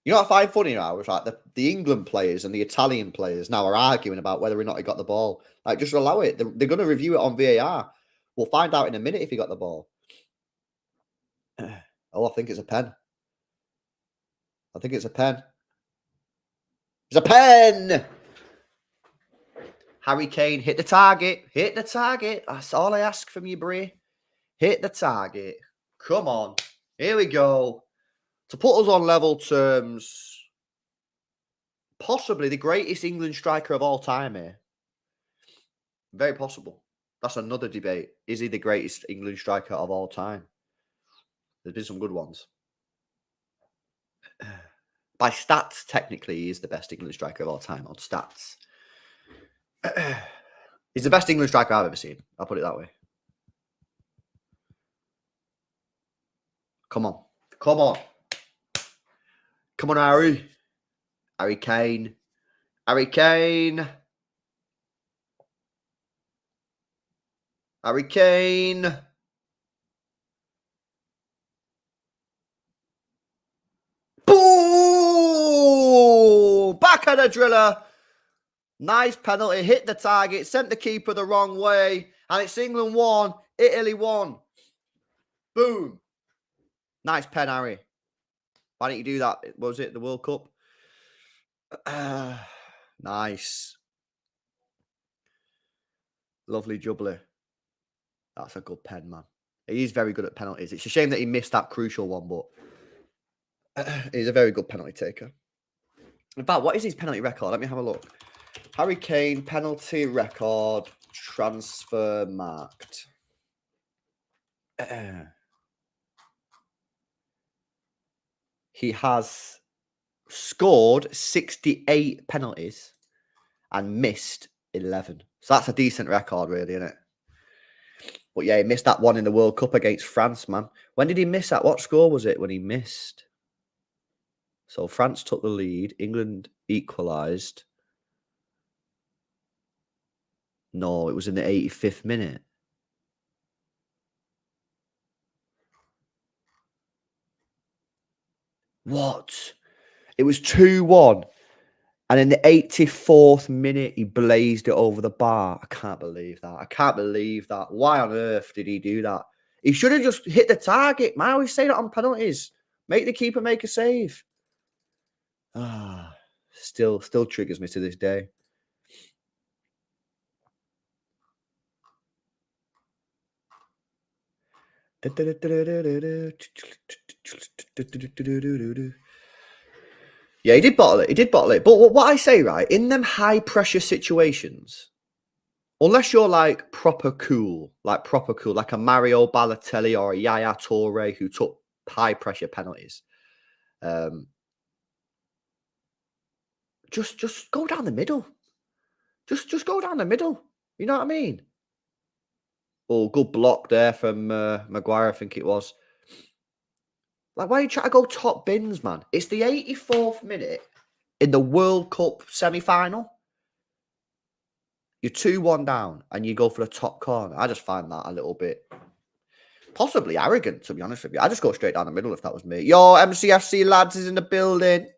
You know what I find funny now? It's like the England players and the Italian players now are arguing about whether or not he got the ball. Like, just allow it. They're going to review it on VAR. We'll find out in a minute if he got the ball. Oh, I think it's a pen. I think it's a pen. It's a pen! Harry Kane, hit the target. Hit the target. That's all I ask from you, Brie. Hit the target. Come on. Here we go. To put us on level terms, possibly the greatest England striker of all time here. Very possible. That's another debate. Is he the greatest England striker of all time? There's been some good ones. By stats, technically, he is the best England striker of all time on stats. He's the best England striker I've ever seen. I'll put it that way. Come on. Come on. Come on, Harry. Harry Kane. Harry Kane. Harry Kane. Boom! Back at the driller. Nice penalty. Hit the target. Sent the keeper the wrong way. And it's England 1. Italy 1. Boom. Nice pen, Harry. Why didn't you do that? What was it? The World Cup? Nice. Lovely jubbly. That's a good pen, man. He's very good at penalties. It's a shame that he missed that crucial one, but he's a very good penalty taker. In fact, what is his penalty record? Let me have a look. Harry Kane, penalty record, transfer marked. He has scored 68 penalties and missed 11. So that's a decent record, really, isn't it? But yeah, he missed that one in the World Cup against France, man. When did he miss that? What score was it when he missed? So France took the lead. England equalised. No, it was in the 85th minute. What? It was 2-1. And in the 84th minute, he blazed it over the bar. I can't believe that. I can't believe that. Why on earth did he do that? He should have just hit the target. Man, I always say that on penalties. Make the keeper make a save. Still triggers me to this day. Yeah, he did bottle it. He did bottle it. But what I say, right, in them high pressure situations, unless you're like proper cool, like a Mario Balotelli or a Yaya Toure who took high pressure penalties, just go down the middle. Just go down the middle. You know what I mean? Oh, good block there from Maguire, I think it was. Like, why are you trying to go top bins, man? It's the 84th minute in the World Cup semi-final. You're 2-1 down and you go for the top corner. I just find that a little bit possibly arrogant, to be honest with you. I just go straight down the middle if that was me. Yo, MCFC lads is in the building.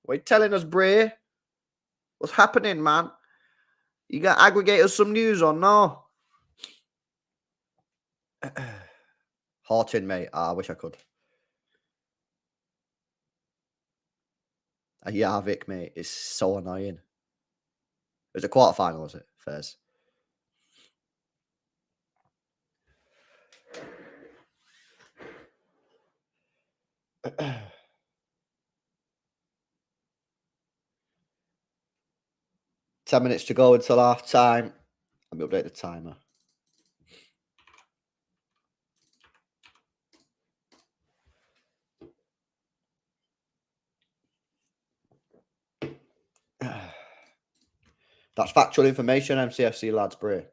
What are you telling us, Bray? What's happening, man? You got aggregate us some news or no? Horton, mate. I wish I could. Jarvik, mate, is so annoying. It was a quarterfinal, was it? Fairs. Ten minutes to go until half time. Let me update the timer. That's factual information, MCFC lads, Bray.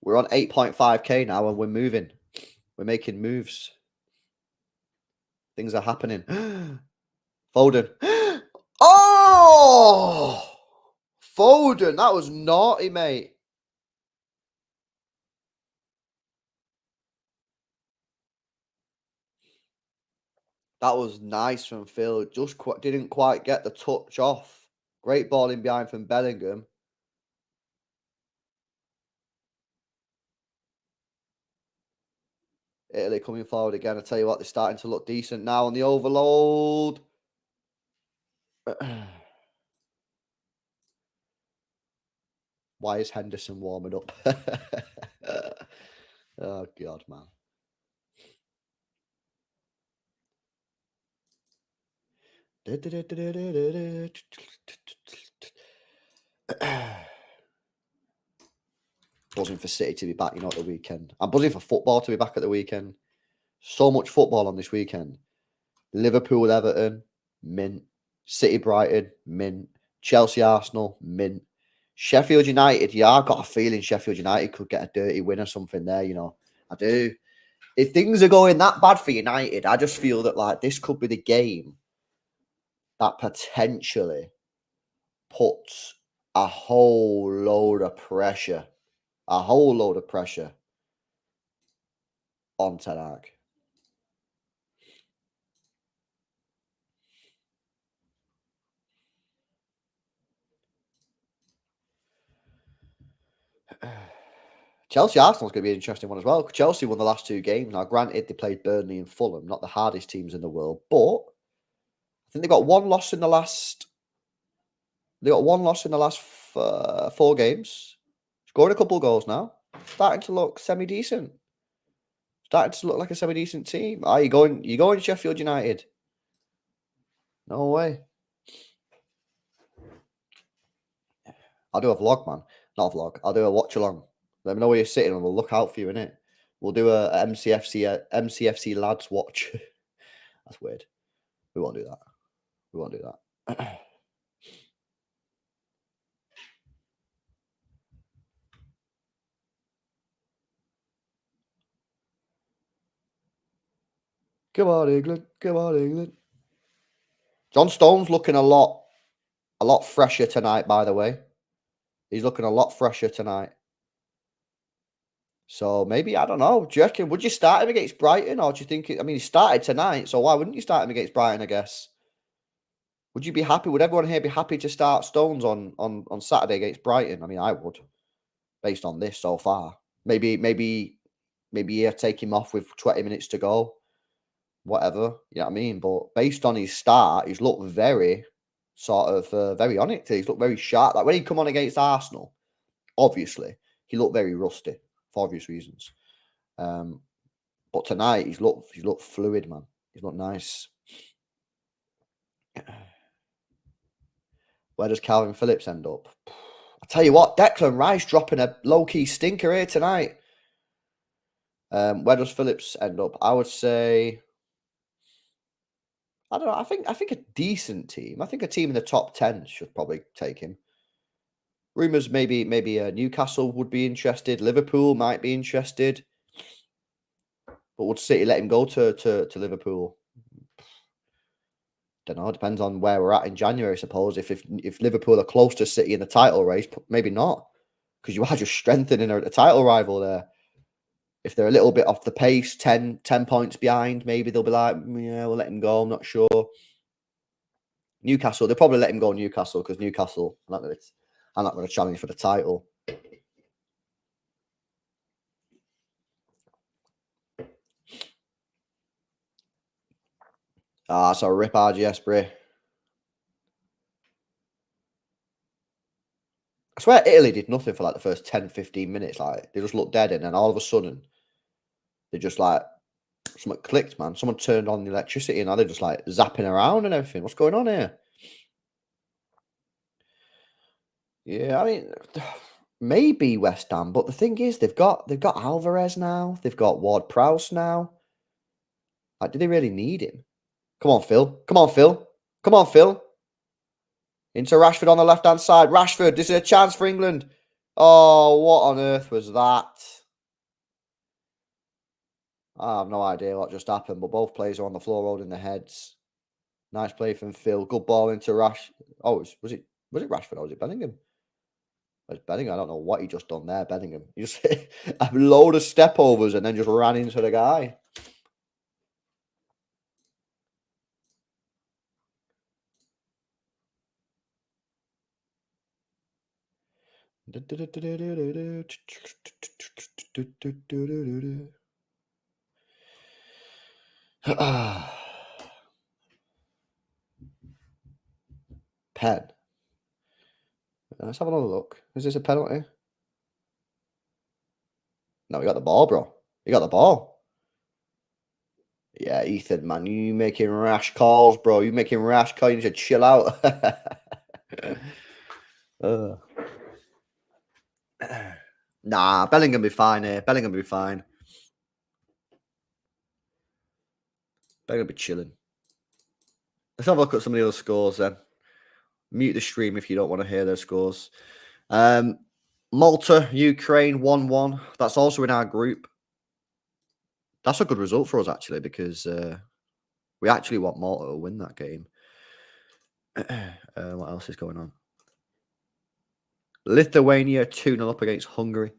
We're on 8.5k now and we're moving. We're making moves. Things are happening. Foden. Oh! Foden, that was naughty, mate. That was nice from Phil. Just didn't quite get the touch off. Great ball in behind from Bellingham. Italy coming forward again. I tell you what, they're starting to look decent now on the overload. Why is Henderson warming up? Oh, God, man. Buzzing for City to be back, at the weekend. I'm buzzing for football to be back at the weekend. So much football on this weekend. Liverpool, Everton, mint. City, Brighton, mint. Chelsea, Arsenal, mint. Sheffield United, yeah, I've got a feeling Sheffield United could get a dirty win or something there, I do. If things are going that bad for United, I just feel that, like, this could be the game that potentially puts a whole load of pressure on Ten Hag. Chelsea Arsenal's going to be an interesting one as well. Chelsea won the last two games. Now, granted, they played Burnley and Fulham, not the hardest teams in the world, but I think they got one loss in the last. They got one loss in the last 4 games. Scoring a couple of goals now. Starting to look semi-decent. Starting to look like a semi-decent team. Are you going? You going Sheffield United? No way. I'll do a vlog, man. Not a vlog. I'll do a watch along. Let me know where you're sitting and we'll look out for you, innit? We'll do a MCFC lads watch. That's weird. We won't do that. We won't do that. Come on, England. Come on, England. John Stone's looking a lot fresher tonight, by the way. He's looking a lot fresher tonight. So maybe, I don't know. Do you reckon, would you start him against Brighton? Or do you think, I mean, he started tonight, so why wouldn't you start him against Brighton, I guess? Would you be happy? Would everyone here be happy to start Stones on Saturday against Brighton? I mean, I would, based on this so far. Maybe take him off with 20 minutes to go. Whatever, you know what I mean? But based on his start, he's looked very very on it. He's looked very sharp. Like when he come on against Arsenal, obviously, he looked very rusty for obvious reasons. But tonight he's looked fluid, man. He's looked nice. Where does Calvin Phillips end up? I tell you what, Declan Rice dropping a low-key stinker here tonight. Where does Phillips end up? I would say, I don't know. I think a decent team. I think a team in the top 10 should probably take him. Rumours maybe Newcastle would be interested. Liverpool might be interested. But would City let him go to Liverpool? Don't know. Depends on where we're at in January, I suppose. If Liverpool are close to City in the title race, maybe not. Because you are just strengthening the title rival there. If they're a little bit off the pace, 10 points behind, maybe they'll be like, yeah, we'll let him go. I'm not sure. Newcastle, they'll probably let him go Newcastle because Newcastle, I'm not going to challenge for the title. So rip RGS, Bray. I swear Italy did nothing for like the first 10, 15 minutes. Like they just looked dead, and then all of a sudden, they just like something clicked, man. Someone turned on the electricity, and now they're just like zapping around and everything. What's going on here? Yeah, I mean, maybe West Ham, but the thing is, they've got Alvarez now. They've got Ward-Prowse now. Like, do they really need him? Come on, Phil. Come on, Phil. Come on, Phil. Into Rashford on the left-hand side. Rashford, this is a chance for England. Oh, what on earth was that? I have no idea what just happened, but both players are on the floor holding their heads. Nice play from Phil. Good ball into Rash. Oh, was it Rashford or was it Bellingham? It's Bellingham. I don't know what he just done there, Bellingham. He just a load of step overs and then just ran into the guy. Pen. Let's have another look. Is this a penalty? No, he got the ball, bro. He got the ball. Yeah, Ethan, man, you making rash calls, bro. You making rash calls. You need to chill out. Nah, Bellingham be fine here. Bellingham be fine. Bellingham be chilling. Let's have a look at some of the other scores then. Mute the stream if you don't want to hear those scores. Malta, Ukraine, 1-1. That's also in our group. That's a good result for us, actually, because we actually want Malta to win that game. What else is going on? Lithuania 2-0 up against Hungary.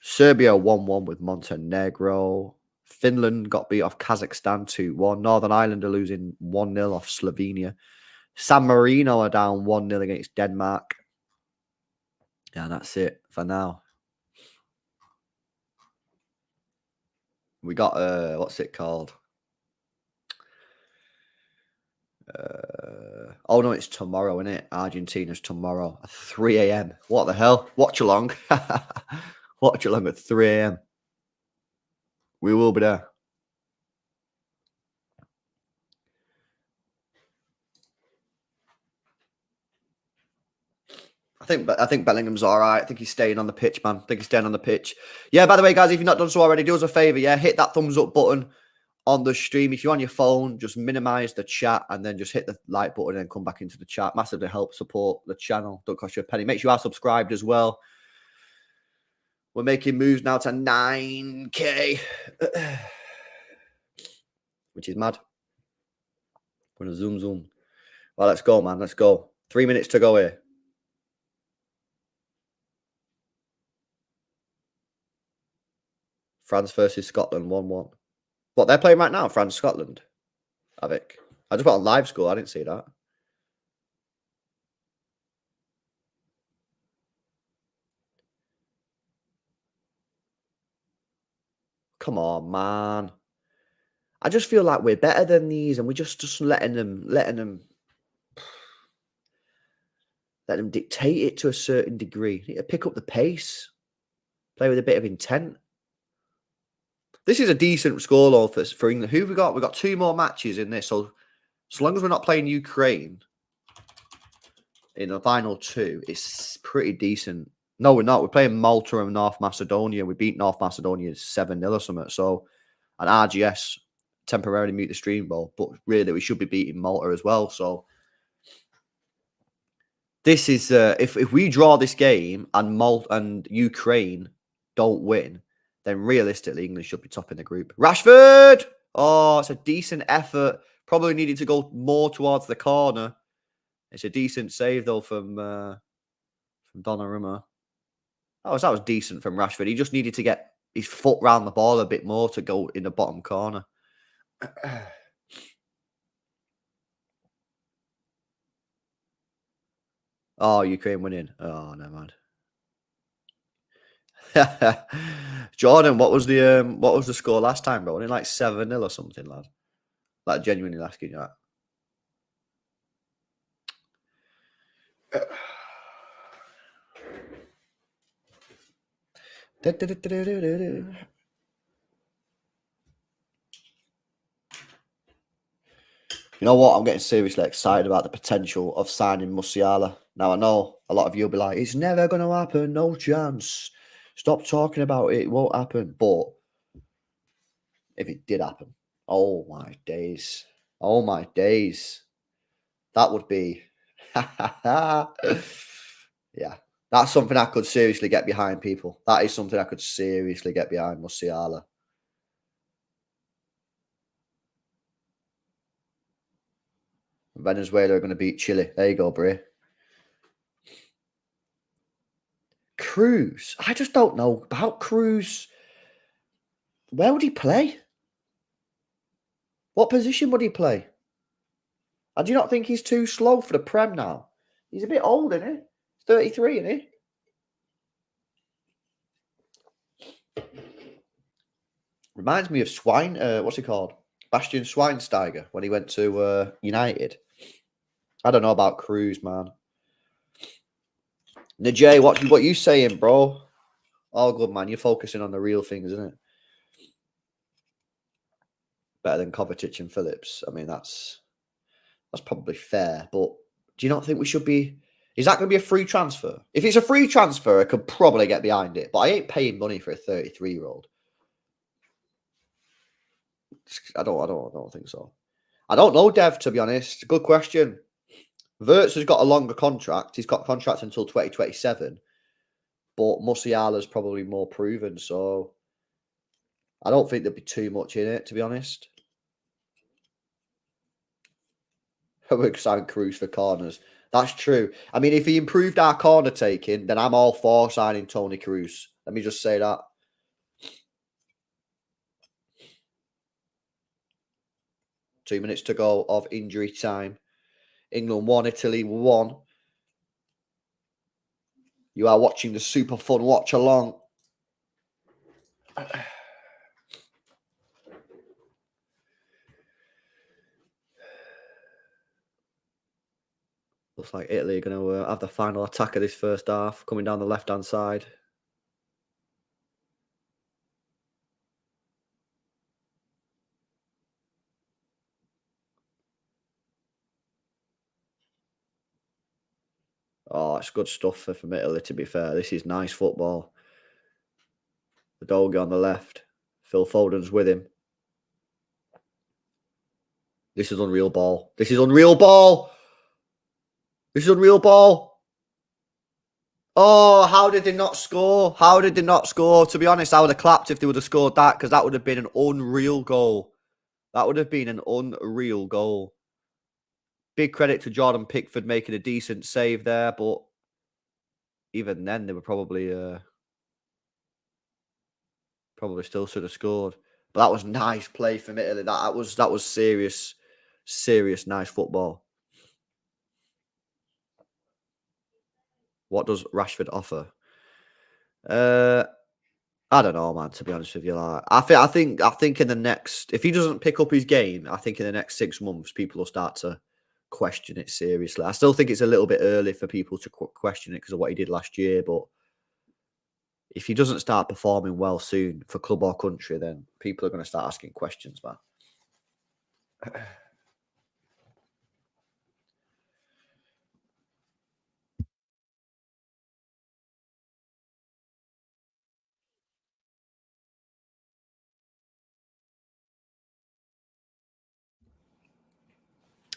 Serbia 1-1 with Montenegro. Finland got beat off Kazakhstan 2-1. Northern Ireland are losing 1-0 off Slovenia. San Marino are down 1-0 against Denmark. Yeah, that's it for now. We got what's it called? Oh no, it's tomorrow, isn't it? Argentina's tomorrow at 3 a.m. What the hell? Watch along. Watch along at 3 a.m. We will be there. I think Bellingham's all right. I think he's staying on the pitch, man. I think he's staying on the pitch. Yeah, by the way, guys, if you've not done so already, do us a favour, yeah? Hit that thumbs up button on the stream. If you're on your phone, just minimize the chat and then just hit the like button and come back into the chat. Massively help support the channel. Don't cost you a penny. Make sure you are subscribed as well. We're making moves now to 9K, which is mad. We're going to zoom. Well, let's go, man. Let's go. 3 minutes to go here. France versus Scotland, 1-1. What, they're playing right now? France, Scotland. Avic. I just put on live score. I didn't see that. Come on, man. I just feel like we're better than these, and we're just letting them dictate it to a certain degree. Need to pick up the pace, play with a bit of intent. This is a decent scoreline for England. Who have we got? We've got 2 more matches in this, so as long as we're not playing Ukraine in the final 2, it's pretty decent. No, we're not. We're playing Malta and North Macedonia. We beat North Macedonia 7-0 or something. So, an RGS temporarily mute the stream ball, but really we should be beating Malta as well. So, this is if we draw this game and Malta and Ukraine don't win, then realistically England should be topping the group. Rashford! Oh, it's a decent effort. Probably needed to go more towards the corner. It's a decent save though from Donnarumma. Oh, so that was decent from Rashford. He just needed to get his foot round the ball a bit more to go in the bottom corner. Oh, Ukraine winning. Oh, never mind. Jordan, what was the score last time, bro? Wasn't it like 7-0 or something, lad? Like genuinely asking you that. You know what? I'm getting seriously excited about the potential of signing Musiala. Now, I know a lot of you will be like, it's never going to happen. No chance. Stop talking about it. It won't happen. But if it did happen, oh my days. Oh my days. That would be... yeah. That's something I could seriously get behind, people. That is something I could seriously get behind, Musiala. Venezuela are going to beat Chile. There you go, Bray. Cruz. I just don't know about Cruz. Where would he play? What position would he play? I do not think he's too slow for the Prem now. He's a bit old, isn't he? 33, isn't he? Reminds me of what's he called? Bastian Schweinsteiger when he went to United. I don't know about Cruz, man. Najay, what you saying, bro? All good, man. You're focusing on the real things, isn't it? Better than Kovacic and Phillips. I mean, that's probably fair. But do you not think we should be... Is that going to be a free transfer? If it's a free transfer, I could probably get behind it. But I ain't paying money for a 33-year-old. I don't think so. I don't know, Dev, to be honest. Good question. Wirtz has got a longer contract. He's got contract until 2027. But Musiala's probably more proven. So I don't think there'd be too much in it, to be honest. We're signing Cruz for corners. That's true. I mean, if he improved our corner taking, then I'm all for signing Tony Cruz. Let me just say that. Two minutes to go of injury time. England 1, Italy 1. You are watching the super fun watch along. Looks like Italy are going to have the final attack of this first half, coming down the left-hand side. Oh, it's good stuff from Italy, to be fair. This is nice football. The Dolge on the left. Phil Foden's with him. This is unreal ball. This is unreal ball. This is unreal ball. Oh, how did they not score? How did they not score? To be honest, I would have clapped if they would have scored that, because that would have been an unreal goal. That would have been an unreal goal. Big credit to Jordan Pickford making a decent save there, but even then, they were probably still should have scored. But that was nice play from Italy. That was serious nice football. What does Rashford offer? I don't know, man. To be honest with you, like, I think in the next, if he doesn't pick up his game, I think in the next 6 months, people will start to question it seriously. I still think it's a little bit early for people to question it because of what he did last year. But if he doesn't start performing well soon for club or country, then people are going to start asking questions, man.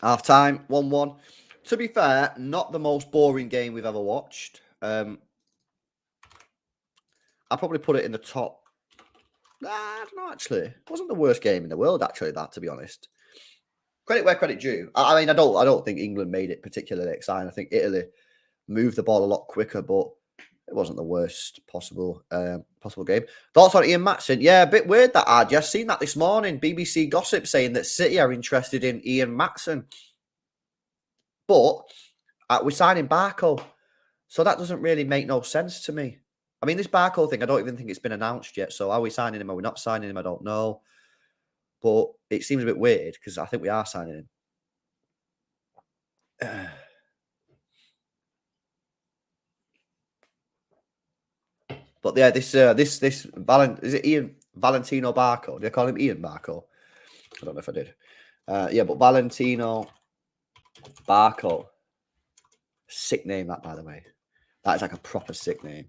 Half time, 1-1. To be fair, not the most boring game we've ever watched. I'll probably put it in the top. I don't know, actually. It wasn't the worst game in the world, actually, that, to be honest. Credit where credit due. I mean, I don't think England made it particularly exciting. I think Italy moved the ball a lot quicker, but it wasn't the worst possible game. Thoughts on Ian Matson? Yeah, a bit weird that ad. Just seen that this morning. BBC Gossip saying that City are interested in Ian Matson. But we're signing Barco. So that doesn't really make no sense to me. I mean, this Barco thing, I don't even think it's been announced yet. So are we signing him? Are we not signing him? I don't know. But it seems a bit weird because I think we are signing him. But yeah, this is it Ian Valentino Barco? Did I call him Ian Barco? I don't know if I did. Yeah, but Valentino Barco. Sick name, that, by the way. That is like a proper sick name.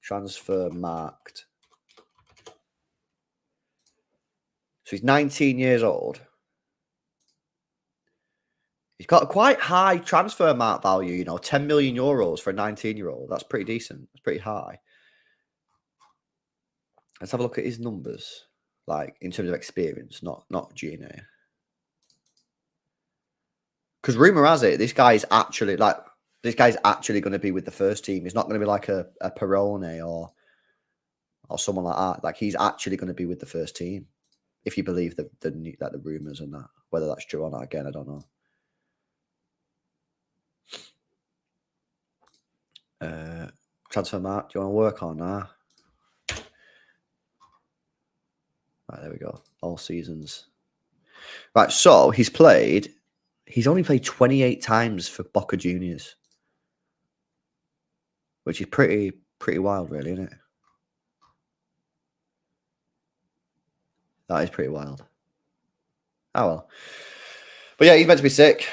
Transfer marked. So he's 19 years old. He's got a quite high transfer mark value, you know, 10 million euros for a 19-year-old. That's pretty decent. That's pretty high. Let's have a look at his numbers, like in terms of experience, not GNA. Because rumor has it, this guy's actually going to be with the first team. He's not going to be like a Perone or someone like that. Like, he's actually going to be with the first team, if you believe the rumors and that. Whether that's true or not, again, I don't know. Transfer mark. Do you want to work on that? Right, there we go. All seasons. Right, so he's only played 28 times for Boca Juniors, which is pretty wild, really, isn't it? That is pretty wild. Oh, well. But yeah, he's meant to be sick.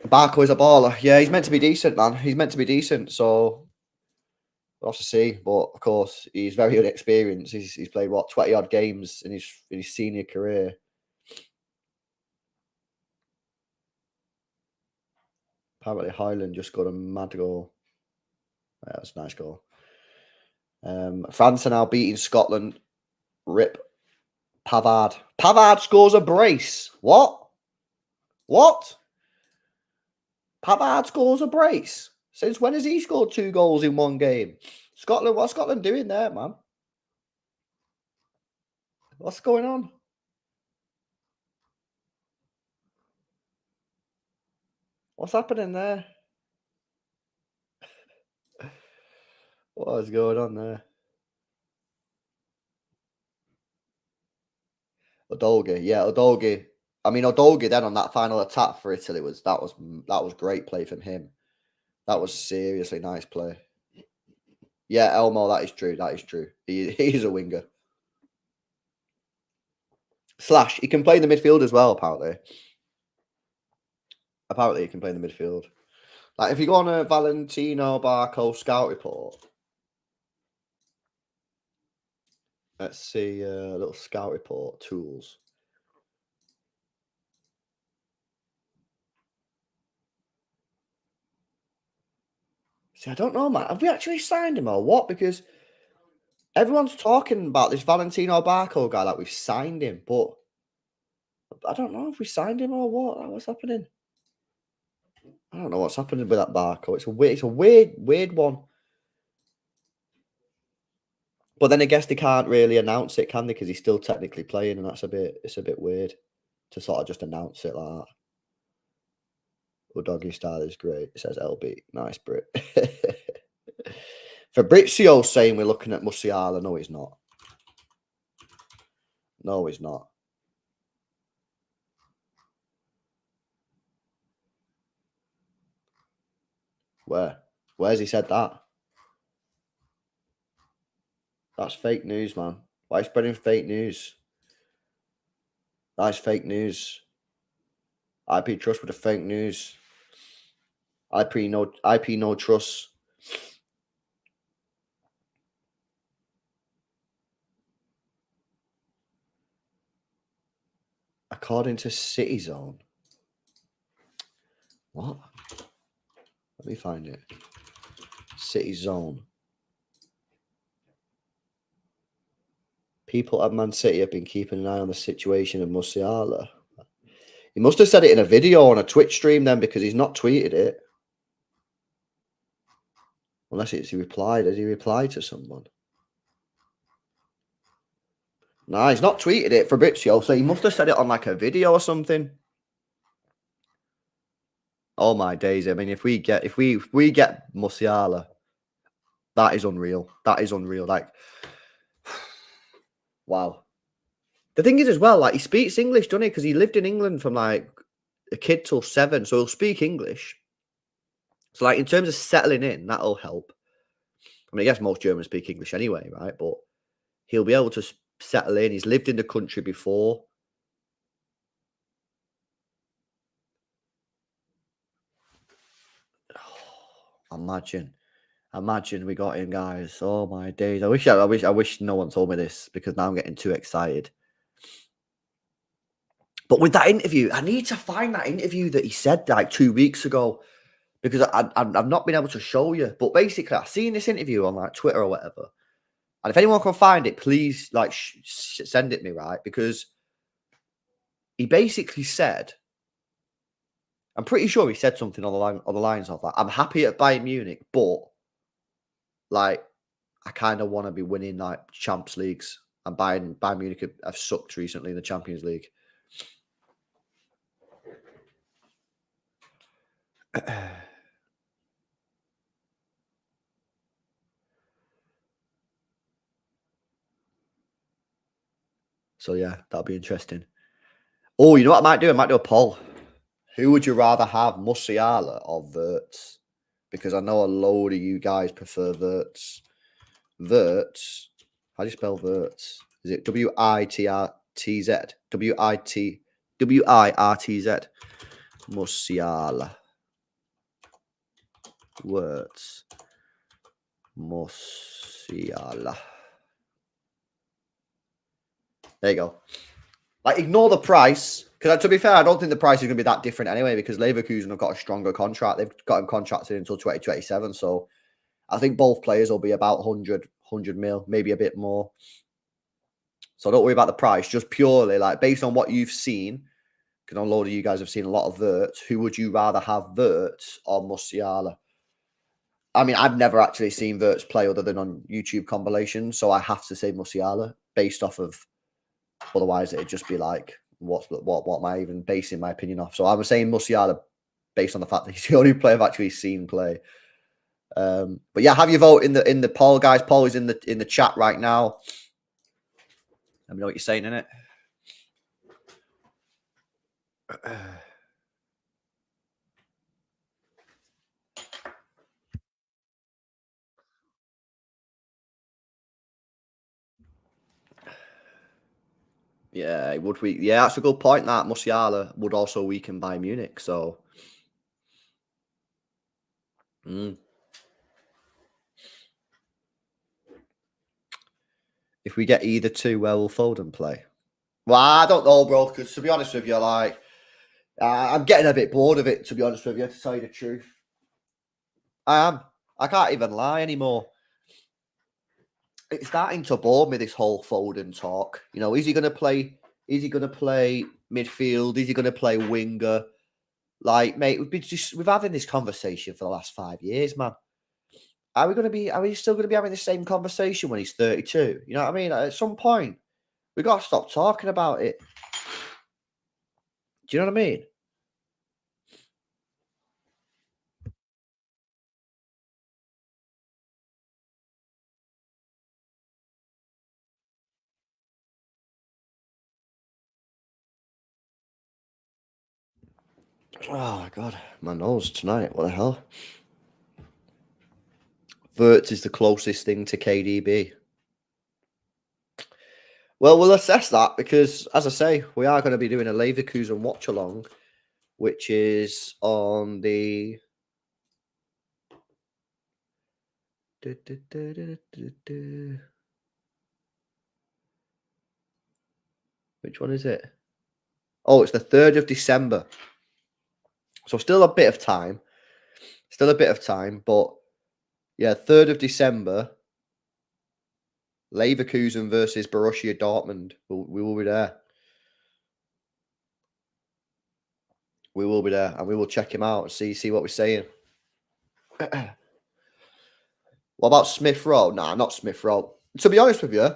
Barco is a baller. Yeah, he's meant to be decent, man. He's meant to be decent, so we'll have to see. But, of course, he's very inexperienced. He's played, 20-odd games in his senior career. Apparently, Highland just got a mad goal. Yeah, that's a nice goal. France are now beating Scotland. Rip. Pavard. Pavard scores a brace. What? Pavard scores a brace. Since when has he scored 2 goals in one game? Scotland, what's Scotland doing there, man? What's going on? What's happening there? What is going on there? Udolgi, yeah, Udolgi. I mean, Udolgi then on that final attack for Italy was great play from him. That was seriously nice play. Yeah, Elmo, that is true. That is true. He's a winger. Slash, he can play in the midfield as well, apparently. Apparently, he can play in the midfield. Like if you go on a Valentino Barco scout report, let's see a little scout report tools. See, I don't know, man. Have we actually signed him or what? Because everyone's talking about this Valentino Barco guy like we've signed him, but I don't know if we signed him or what. Like, what's happening? I don't know what's happening with that Barco. It's a weird one. But then I guess they can't really announce it, can they? Because he's still technically playing, and it's a bit weird to sort of just announce it like that. Oh, doggy style is great. It says LB. Nice, Brit. Fabrizio's saying we're looking at Musiala. No, he's not. No, he's not. Where? Where's he said that? That's fake news, man. Why are you spreading fake news? That's fake news. IP trust with the fake news. IP no trust. According to City Zone. What? Let me find it. City Zone. People at Man City have been keeping an eye on the situation of Musiala. He must have said it in a video on a Twitch stream then, because he's not tweeted it. Unless he replied. Has he replied to someone? Nah, he's not tweeted it, Fabrizio, so he must have said it on like a video or something. Oh my days. I mean, if we get Musiala, that is unreal. That is unreal. Like, wow. The thing is as well, like he speaks English, doesn't he? Because he lived in England from like a kid till 7, so he'll speak English. So like in terms of settling in, that'll help. I mean, I guess most Germans speak English anyway, right? But he'll be able to settle in. He's lived in the country before. Oh, imagine we got him, guys. Oh my days! I wish no one told me this, because now I'm getting too excited. But with that interview, I need to find that interview that he said like 2 weeks ago, because I've not been able to show you. But basically, I've seen this interview on like Twitter or whatever. And if anyone can find it, please like send it me, right? Because he basically said, I'm pretty sure he said something on the lines of that. I'm happy at Bayern Munich, but like I kind of want to be winning like Champs Leagues. And Bayern Munich have sucked recently in the Champions League. So yeah, that'll be interesting. Oh, you know what I might do? I might do a poll. Who would you rather have, Musiala or Wirtz? Because I know a load of you guys prefer Wirtz. Wirtz. How do you spell Wirtz? Is it W-I-T-R-T-Z? W-I-R-T-Z. Musiala. Wirtz. Musiala. There you go. Like, ignore the price. Because to be fair, I don't think the price is going to be that different anyway, because Leverkusen have got a stronger contract. They've got him contracted until 2027. So I think both players will be about 100 mil, maybe a bit more. So don't worry about the price. Just purely, like, based on what you've seen, because a lot of you guys have seen a lot of Wirtz, who would you rather have, Wirtz or Musiala? I mean, I've never actually seen Wirtz play other than on YouTube compilations, so I have to say Musiala based off of. Otherwise, it'd just be like, what am I even basing my opinion off? So I was saying Musiala based on the fact that he's the only player I've actually seen play. But yeah, have your vote in the poll, guys. Poll is in the chat right now. Let me know what you're saying in it. Yeah, would we? Yeah, that's a good point. That Musiala would also weaken Bayern Munich. So Mm. If we get either two, where will Foden play? Well, I don't know, bro. Because to be honest with you, like I'm getting a bit bored of it. To be honest with you, to tell you the truth, I am. I can't even lie anymore. It's starting to bore me, this whole Foden talk. You know, is he going to play? Is he going to play midfield? Is he going to play winger? Like, mate, we've having this conversation for the last 5 years, man. Are we going to be? Are we still going to be having the same conversation when he's 32? You know what I mean? At some point, we got to stop talking about it. Do you know what I mean? Oh my god, my nose tonight. What the hell? Wirtz is the closest thing to KDB. Well, we'll assess that because, as I say, we are going to be doing a Leverkusen watchalong, which is on the. Which one is it? Oh, it's the 3rd of December. So still a bit of time. Still a bit of time, but yeah, 3rd of December. Leverkusen versus Borussia Dortmund. We will be there. We will be there, and we will check him out and see what we're saying. What about Smith Rowe? Nah, not Smith Rowe. To be honest with you,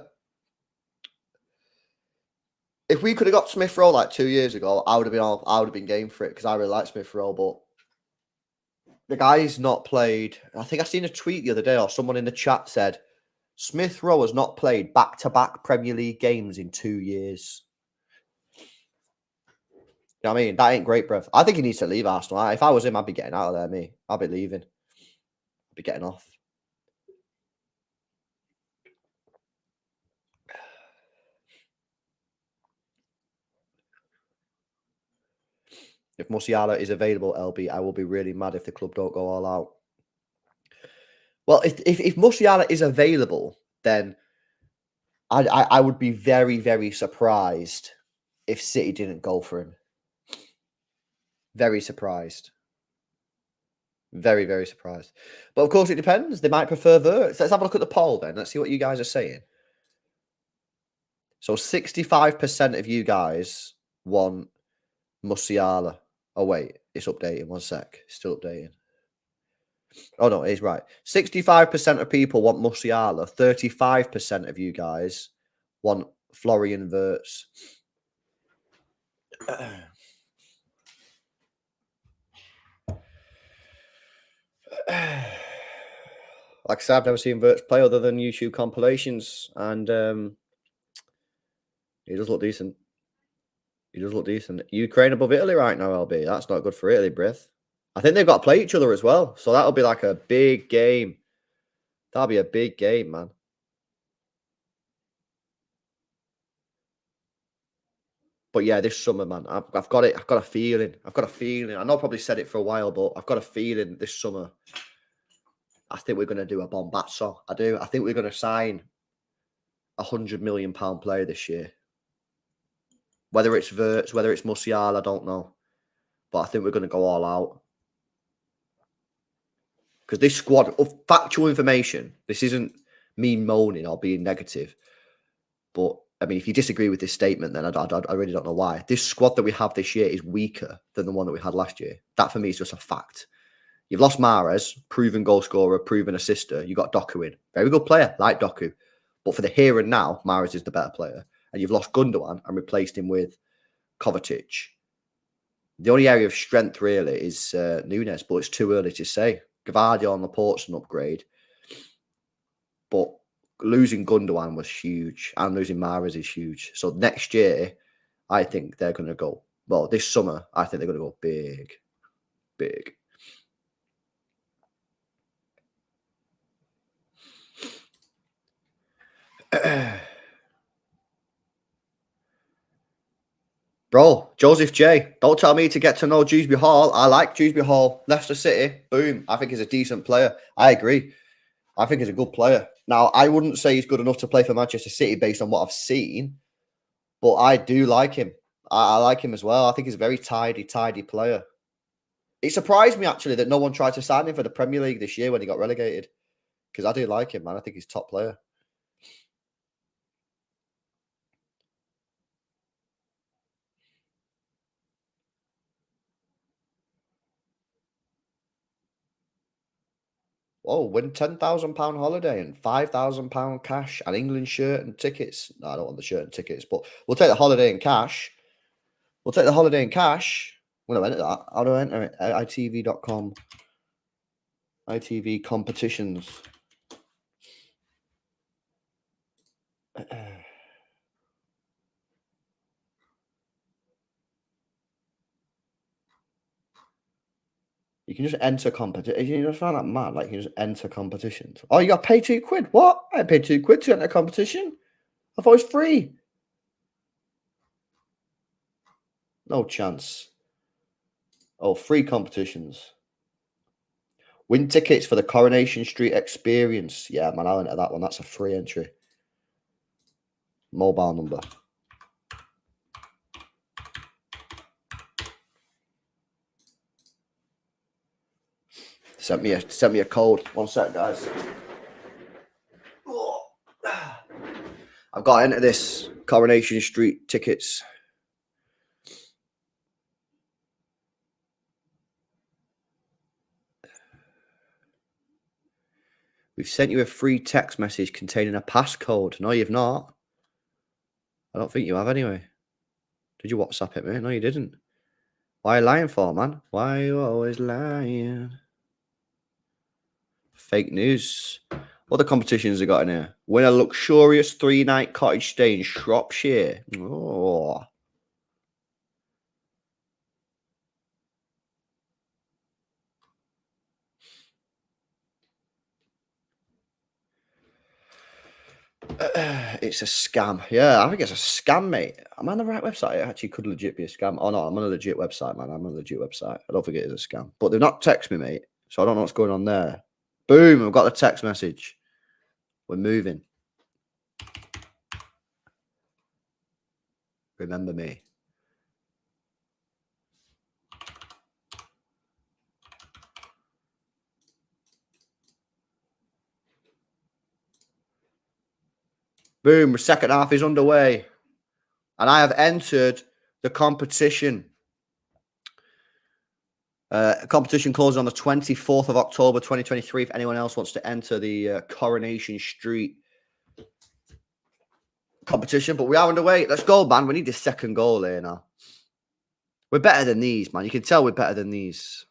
if we could have got Smith Rowe like 2 years ago, I would have been game for it because I really like Smith Rowe, but the guy's not played. I think I seen a tweet the other day, or someone in the chat said Smith Rowe has not played back-to-back Premier League games in 2 years. You know what I mean? That ain't great, bruv. I think he needs to leave Arsenal. If I was him, I'd be getting out of there, me. I'd be leaving. I'd be getting off. If Musiala is available, LB, I will be really mad if the club don't go all out. Well, if Musiala is available, then I would be very, very surprised if City didn't go for him. Very surprised. Very, very surprised. But of course, it depends. They might prefer Wirtz. Let's have a look at the poll then. Let's see what you guys are saying. So 65% of you guys want Musiala. Oh, wait. It's updating. One sec. It's still updating. Oh, no, it is right. 65% of people want Musiala. 35% of you guys want Florian Wirtz. Like I said, I've never seen Wirtz play other than YouTube compilations, and he does look decent. He does look decent. Ukraine above Italy right now, LB. That's not good for Italy, Brith. I think they've got to play each other as well, so that'll be like a big game. That'll be a big game, man. But yeah, this summer, man, I've got it. I've got a feeling. I've got a feeling. I know I probably said it for a while, but I've got a feeling this summer. I think we're going to do a bombazzo. I do. I think we're going to sign £100 million player this year. Whether it's Wirtz, whether it's Musiala, I don't know. But I think we're going to go all out. Because this squad, of factual information, this isn't me moaning or being negative. But, I mean, if you disagree with this statement, then I really don't know why. This squad that we have this year is weaker than the one that we had last year. That, for me, is just a fact. You've lost Mahrez, proven goal scorer, proven assister. You got Doku in. Very good player, like Doku. But for the here and now, Mahrez is the better player. And you've lost Gundogan and replaced him with Kovacic. The only area of strength, really, is Nunes, but it's too early to say. Gvardiol on Laporte's an upgrade. But losing Gundogan was huge, and losing Mahrez is huge. So next year, I think they're going to go, well, this summer, I think they're going to go big, big. Bro, Joseph J. Don't tell me to get to know Dewsbury Hall. I like Dewsbury Hall. Leicester City. Boom. I think he's a decent player. I agree. I think he's a good player. Now, I wouldn't say he's good enough to play for Manchester City based on what I've seen, but I do like him. I like him as well. I think he's a very tidy player. It surprised me, actually, that no one tried to sign him for the Premier League this year when he got relegated, because I do like him, man. I think he's a top player. Oh, win £10,000 holiday and £5,000 cash and England shirt and tickets. No, I don't want the shirt and tickets, but we'll take the holiday in cash. We'll take the holiday in cash. I'm going to enter that. How do I enter it? ITV.com. ITV competitions. You can just enter competition. You just find that mad. Like, you just enter competitions. Oh, you got to pay £2. What? I paid £2 to enter a competition. I thought it was free. No chance. Oh, free competitions. Win tickets for the Coronation Street experience. Yeah, man, I'll enter that one. That's a free entry. Mobile number. Sent me a code. One sec, guys. I've got to enter this Coronation Street tickets. We've sent you a free text message containing a passcode. No, you've not. I don't think you have anyway. Did you WhatsApp it, mate? No, you didn't. Why are you lying for, man? Why are you always lying? Fake news. What the competitions have got in here? Win a luxurious 3-night cottage stay in Shropshire. Oh. It's a scam. Yeah, I think it's a scam, mate. Am I on the right website? It actually could legit be a scam. Oh, no, I'm on a legit website, man. I'm on a legit website. I don't think it is a scam. But they've not texted me, mate. So I don't know what's going on there. Boom, I've got the text message. We're moving. Remember me. Boom, the second half is underway. And I have entered the competition. Competition closes on the 24th of October, 2023. If anyone else wants to enter the Coronation Street competition. But we are underway. Let's go, man. We need this second goal here now. We're better than these, man. You can tell we're better than these.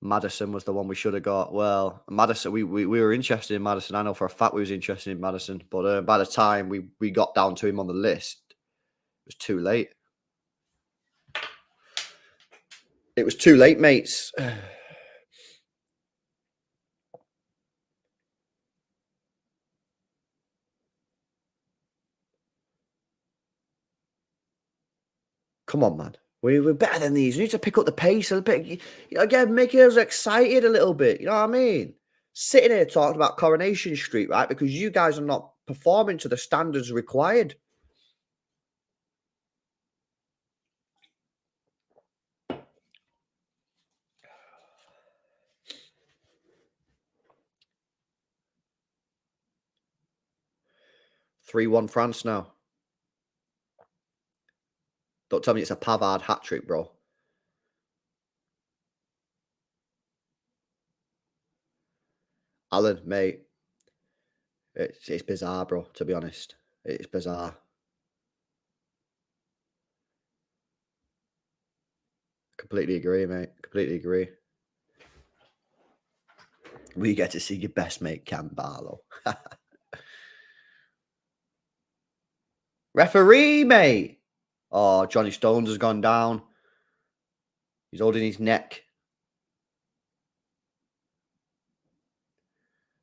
Maddison was the one we should have got. Well, Maddison, we were interested in Maddison. I know for a fact we was interested in Maddison. But by the time we got down to him on the list, it was too late. It was too late, mates. Come on, man. We're better than these. We need to pick up the pace a bit. You know, again, make us excited a little bit. You know what I mean? Sitting here talking about Coronation Street, right? Because you guys are not performing to the standards required. (3-1) France now. Don't tell me it's a Pavard hat-trick, bro. Alan, mate. It's bizarre, bro, to be honest. It's bizarre. Completely agree, mate. Completely agree. We get to see your best mate, Cam Barlow. Referee, mate. Oh, Johnny Stones has gone down. He's holding his neck.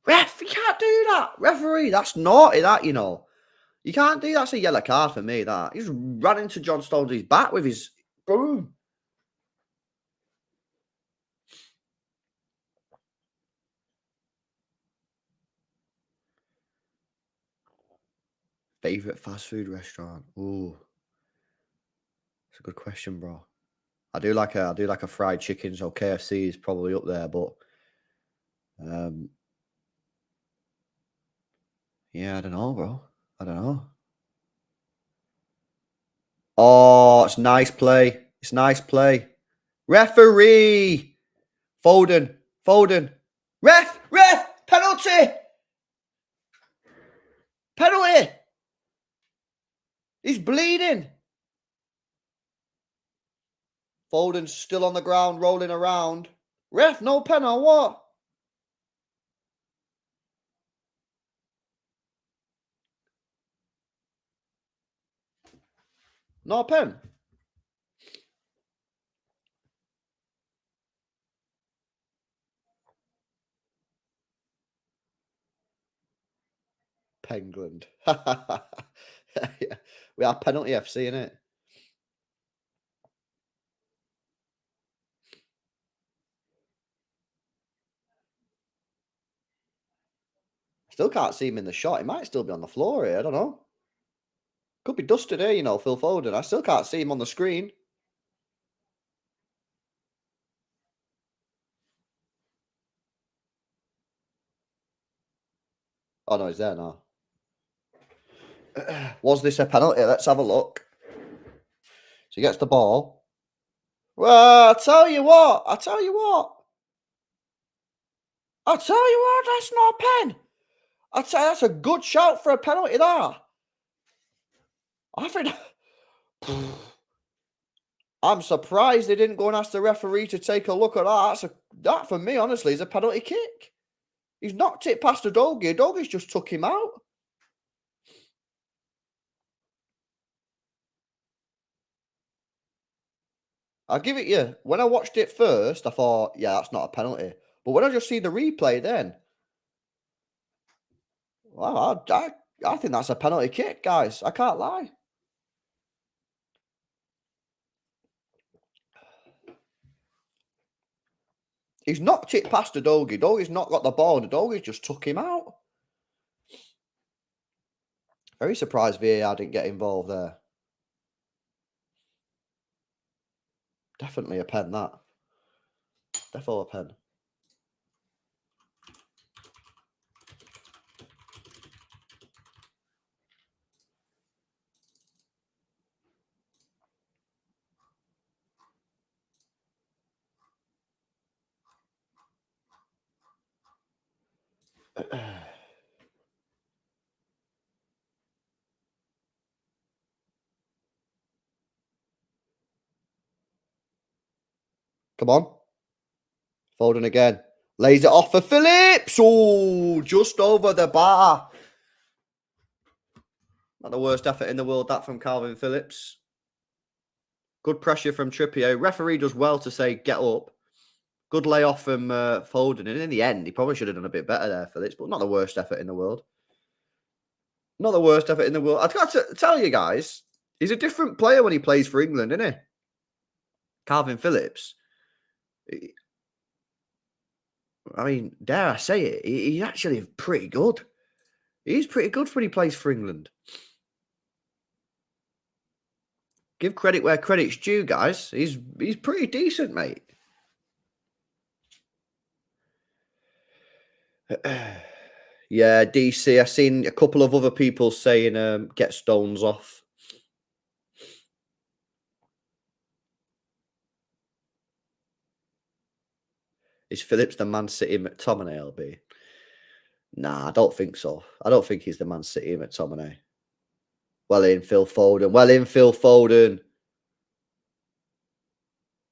Ref, you can't do that. Referee, that's naughty, that, you know. You can't do that. That's a yellow card for me, that. He just ran into John Stones' back with his... Boom. Favourite fast food restaurant? Ooh. That's a good question, bro. I do like a fried chicken, so KFC is probably up there, but... yeah, I don't know, bro. I don't know. Oh, it's nice play. It's nice play. Referee! Foden. Foden. Ref! Ref! Penalty! Penalty! He's bleeding. Foden's still on the ground, rolling around. Ref, no pen or what? No pen. Pengland. Yeah. We are penalty FC, innit? Still can't see him in the shot. He might still be on the floor here. I don't know. Could be dusted here, you know, Phil Foden. I still can't see him on the screen. Oh, no, he's there now. Was this a penalty? Let's have a look. So he gets the ball. Well, I tell you what. I tell you what. I tell you what. That's not a pen. I tell you, that's a good shout for a penalty there. I think... I'm surprised they didn't go and ask the referee to take a look at that. That, for me, honestly, is a penalty kick. He's knocked it past Udogie. Udogie's just took him out. I'll give it you. When I watched it first, I thought, yeah, that's not a penalty. But when I just see the replay then, well, I think that's a penalty kick, guys. I can't lie. He's knocked it past Udogie. Udogie's not got the ball, and Udogie's just took him out. Very surprised VAR didn't get involved there. Definitely a pen, that. Definitely a pen. Come on. Foden again. Lays it off for Phillips. Oh, just over the bar. Not the worst effort in the world, that from Calvin Phillips. Good pressure from Trippier. Referee does well to say, get up. Good layoff from Foden. And in the end, he probably should have done a bit better there, Phillips, but not the worst effort in the world. Not the worst effort in the world. I've got to tell you guys, he's a different player when he plays for England, isn't he? Calvin Phillips. I mean, dare I say it, he's actually pretty good. He's pretty good when he plays for England. Give credit where credit's due, guys. He's pretty decent, mate. Yeah, DC. I've seen a couple of other people saying get Stones off. Is Phillips the Man City McTominay, LB? Nah, I don't think so. I don't think he's the Man City McTominay. Well in, Phil Foden. Well in, Phil Foden.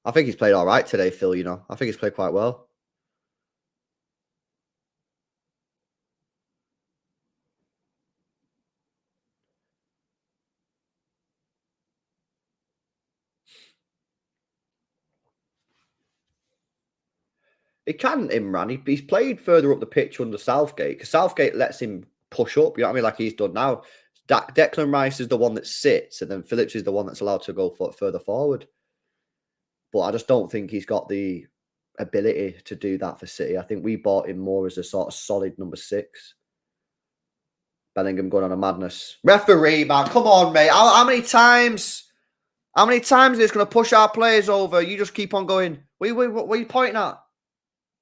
I think he's played all right today, Phil, you know. I think he's played quite well. He can, Imran. He's played further up the pitch under Southgate because Southgate lets him push up. You know what I mean? Like he's done now. Declan Rice is the one that sits, and then Phillips is the one that's allowed to go further forward. But I just don't think he's got the ability to do that for City. I think we bought him more as a sort of solid number 6. Bellingham going on a madness. Referee, man, come on, mate. How many times? How many times is going to push our players over? You just keep on going. What are you pointing at?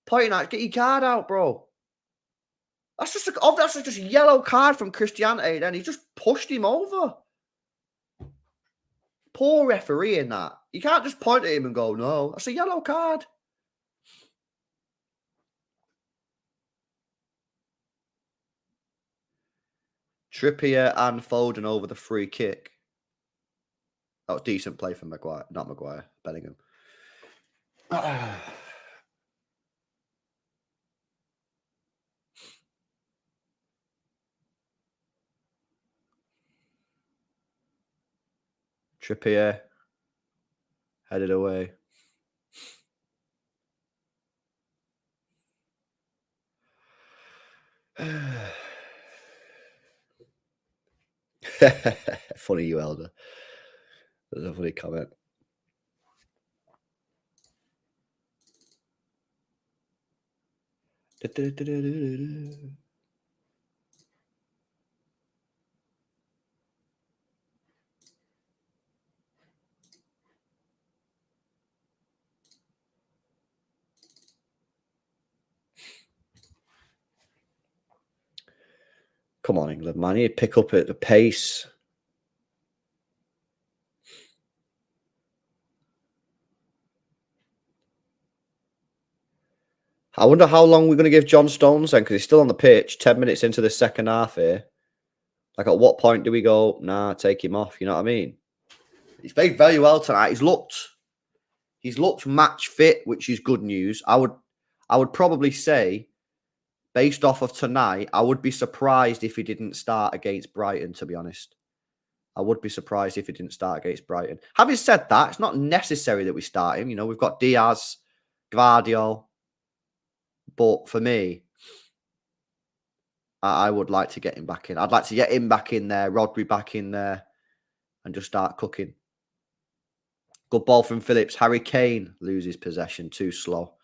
Pointing at? Get your card out, bro. That's just a yellow card from Christianity. Then he just pushed him over. Poor referee in that. You can't just point at him and go, no. That's a yellow card. Trippier and Foden over the free kick. That was decent play from Maguire. Not Maguire. Bellingham. Trippier. Headed away. Funny, you elder. That's a funny comment. Come on, England, man. You pick up at the pace. I wonder how long we're going to give John Stones then, because he's still on the pitch, 10 minutes into the second half here. Like, at what point do we go, nah, take him off? You know what I mean? He's played very well tonight. He's looked match fit, which is good news. I would probably say, based off of tonight, I would be surprised if he didn't start against Brighton, to be honest. I would be surprised if he didn't start against Brighton. Having said that, it's not necessary that we start him. You know, we've got Diaz, Gvardiol. But for me, I would like to get him back in. I'd like to get him back in there, Rodri back in there, and just start cooking. Good ball from Phillips. Harry Kane loses possession. Too slow.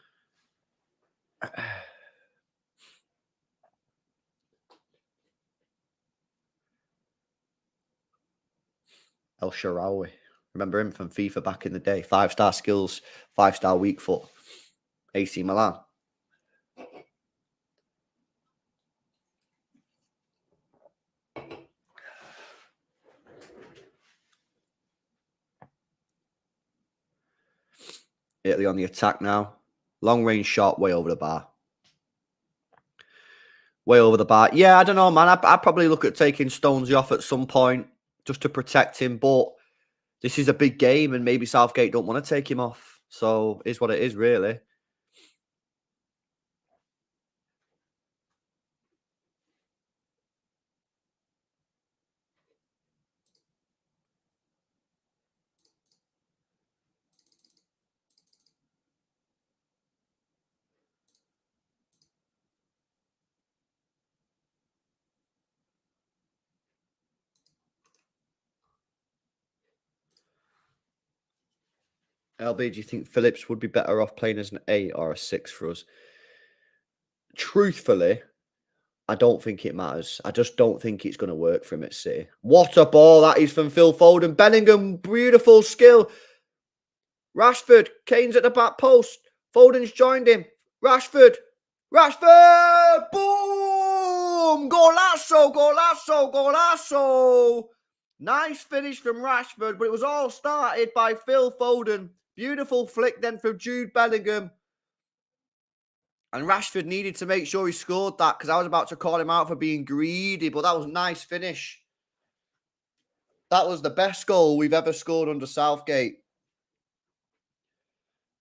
El Shaarawy. Remember him from FIFA back in the day. 5-star skills, 5-star weak foot. AC Milan. Italy on the attack now. Long range shot, way over the bar. Way over the bar. Yeah, I don't know, man. I'd probably look at taking Stonesy off at some point just to protect him. But this is a big game and maybe Southgate don't want to take him off. So it's what it is, really. LB, do you think Phillips would be better off playing as an 8 or a 6 for us? Truthfully, I don't think it matters. I just don't think it's going to work for him at City. What a ball that is from Phil Foden. Bellingham, beautiful skill. Rashford, Kane's at the back post. Foden's joined him. Rashford. Boom! Golazo, golazo, golazo. Nice finish from Rashford, but it was all started by Phil Foden. Beautiful flick then from Jude Bellingham. And Rashford needed to make sure he scored that because I was about to call him out for being greedy, but that was a nice finish. That was the best goal we've ever scored under Southgate.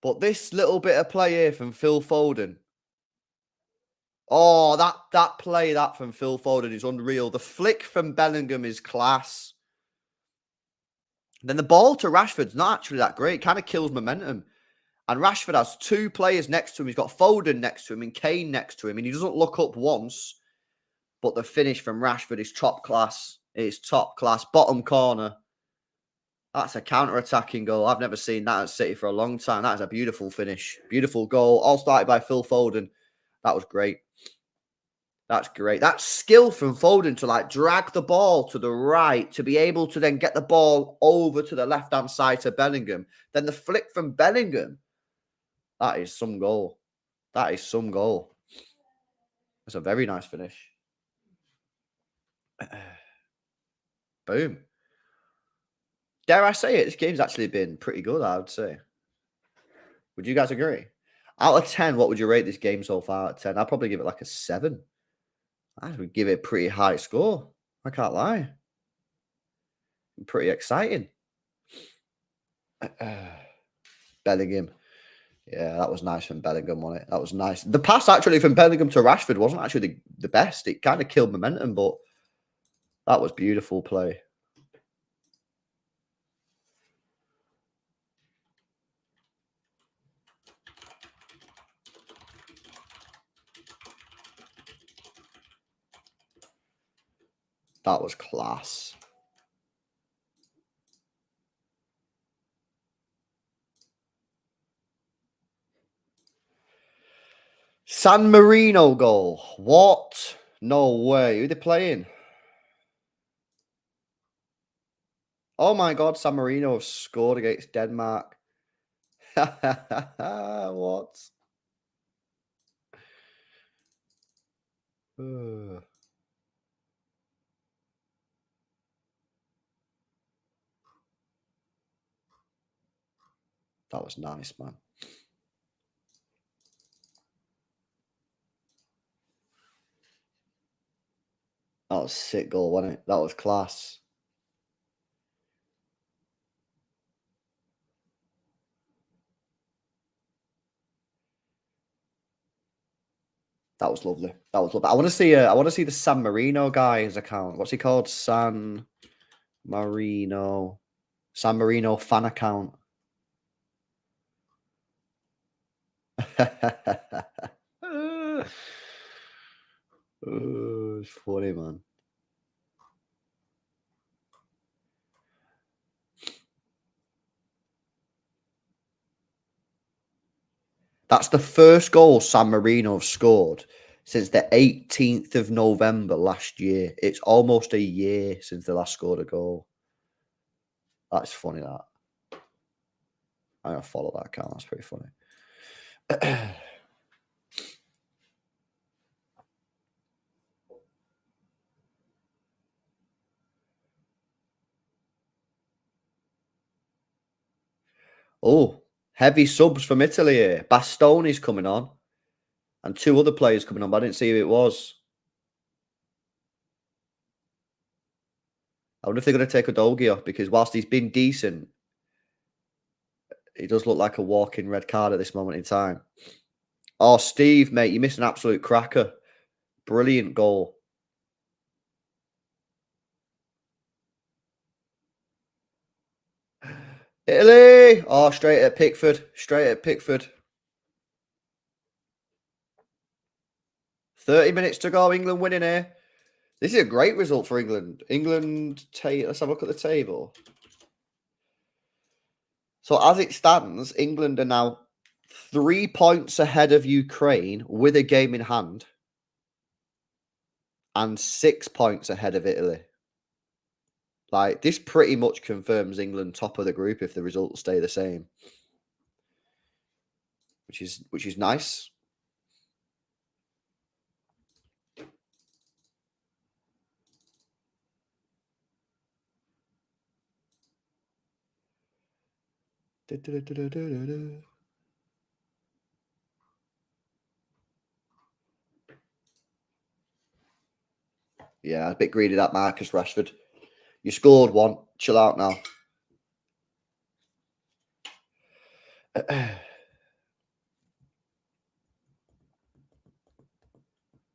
But this little bit of play here from Phil Foden. Oh, that play from Phil Foden is unreal. The flick from Bellingham is class. Then the ball to Rashford's not actually that great. It kind of kills momentum. And Rashford has 2 players next to him. He's got Foden next to him and Kane next to him. And he doesn't look up once. But the finish from Rashford is top class. It's top class. Bottom corner. That's a counter-attacking goal. I've never seen that at City for a long time. That is a beautiful finish. Beautiful goal. All started by Phil Foden. That was great. That's great. That's skill from Foden to like drag the ball to the right, to be able to then get the ball over to the left-hand side to Bellingham. Then the flick from Bellingham. That is some goal. That is some goal. That's a very nice finish. Boom. Dare I say it, this game's actually been pretty good, I would say. Would you guys agree? Out of 10, what would you rate this game so far? Out of 10, I'd probably give it like a 7. I would give it a pretty high score. I can't lie. Pretty exciting. Bellingham. Yeah, that was nice from Bellingham, wasn't it? That was nice. The pass actually from Bellingham to Rashford wasn't actually the best. It kind of killed momentum, but that was beautiful play. That was class. San Marino goal. What? No way. Who are they playing? Oh my God, San Marino have scored against Denmark. What? That was nice, man. That was a sick goal, wasn't it? That was class. That was lovely. That was lovely. I want to see the San Marino guy's account. What's he called? San Marino fan account. Oh, it's funny, man. That's the first goal San Marino have scored since the 18th of November last year. It's almost a year since they last scored a goal. That's funny, that. I'm going to follow that account. That's pretty funny. Oh, heavy subs from Italy here. Bastoni's coming on. And 2 other players coming on, but I didn't see who it was. I wonder if they're going to take Udogie off, because whilst he's been decent, he does look like a walking red card at this moment in time. Oh, Steve, mate, you missed an absolute cracker. Brilliant goal. Italy! Oh, straight at Pickford. Straight at Pickford. 30 minutes to go. England winning here. This is a great result for England. Let's have a look at the table. So as it stands, England are now 3 points ahead of Ukraine with a game in hand, and 6 points ahead of Italy. Like, this pretty much confirms England top of the group if the results stay the same, which is nice. Yeah, a bit greedy, that Marcus Rashford. You scored one. Chill out now.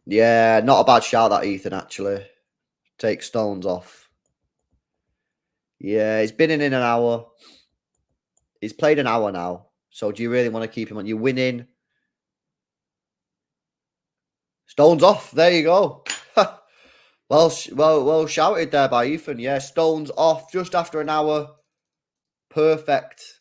Yeah, not a bad shout, that Ethan, actually. Take Stones off. Yeah, he's been in an hour. He's played an hour now. So do you really want to keep him on? You're winning. Stones off. There you go. well shouted there by Ethan. Yeah, Stones off just after an hour. Perfect.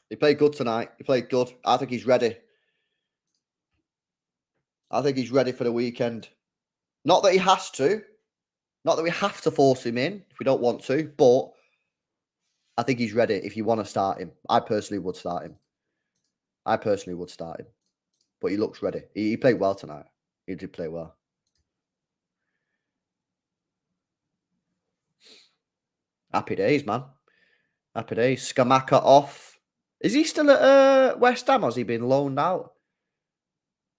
He played good tonight. He played good. I think he's ready. I think he's ready for the weekend. Not that he has to. Not that we have to force him in if we don't want to, but I think he's ready if you want to start him. I personally would start him. But he looks ready. He played well tonight. He did play well. Happy days, man. Happy days. Skamaka off. Is he still at West Ham or has he been loaned out?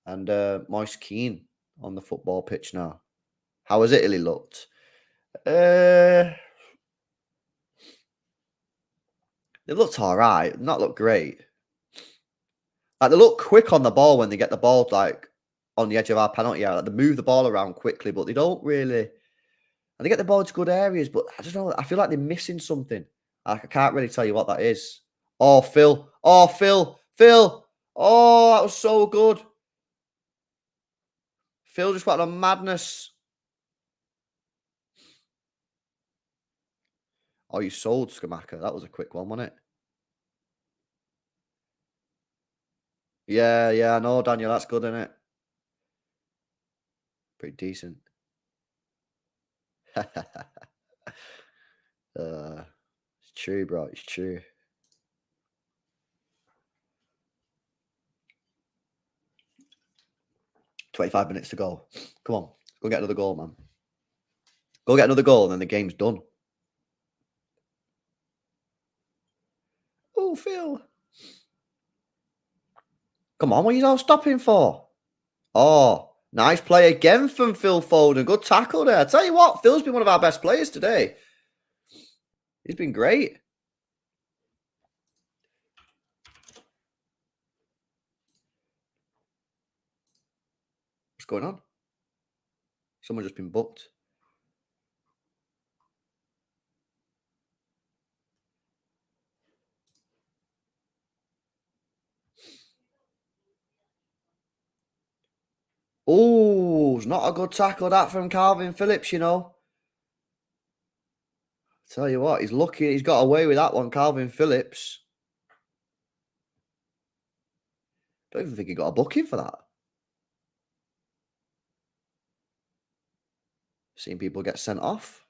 And Moise Keane on the football pitch now. How has Italy looked? They looked all right. Not looked great. Like they look quick on the ball when they get the ball like on the edge of our penalty area. Like, they move the ball around quickly, but they don't really. And they get the ball into good areas, but I don't know. I feel like they're missing something. I can't really tell you what that is. Oh, Phil. Oh, Phil. Phil. Oh, that was so good. Phil just went on madness. Oh, you sold Skamaka. That was a quick one, wasn't it? Yeah, I know, Daniel. That's good, isn't it? Pretty decent. It's true, bro. It's true. "25 minutes to go. Come on. Go get another goal, man. Go get another goal, and then the game's done." Oh, Phil. Come on, what are you all stopping for? Oh, nice play again from Phil Foden. Good tackle there. I tell you what, Phil's been one of our best players today. He's been great. What's going on? Someone just been booked. Oh, it's not a good tackle that from Calvin Phillips, you know. Tell you what, he's lucky he's got away with that one, Calvin Phillips. Don't even think he got a booking for that. Seeing people get sent off.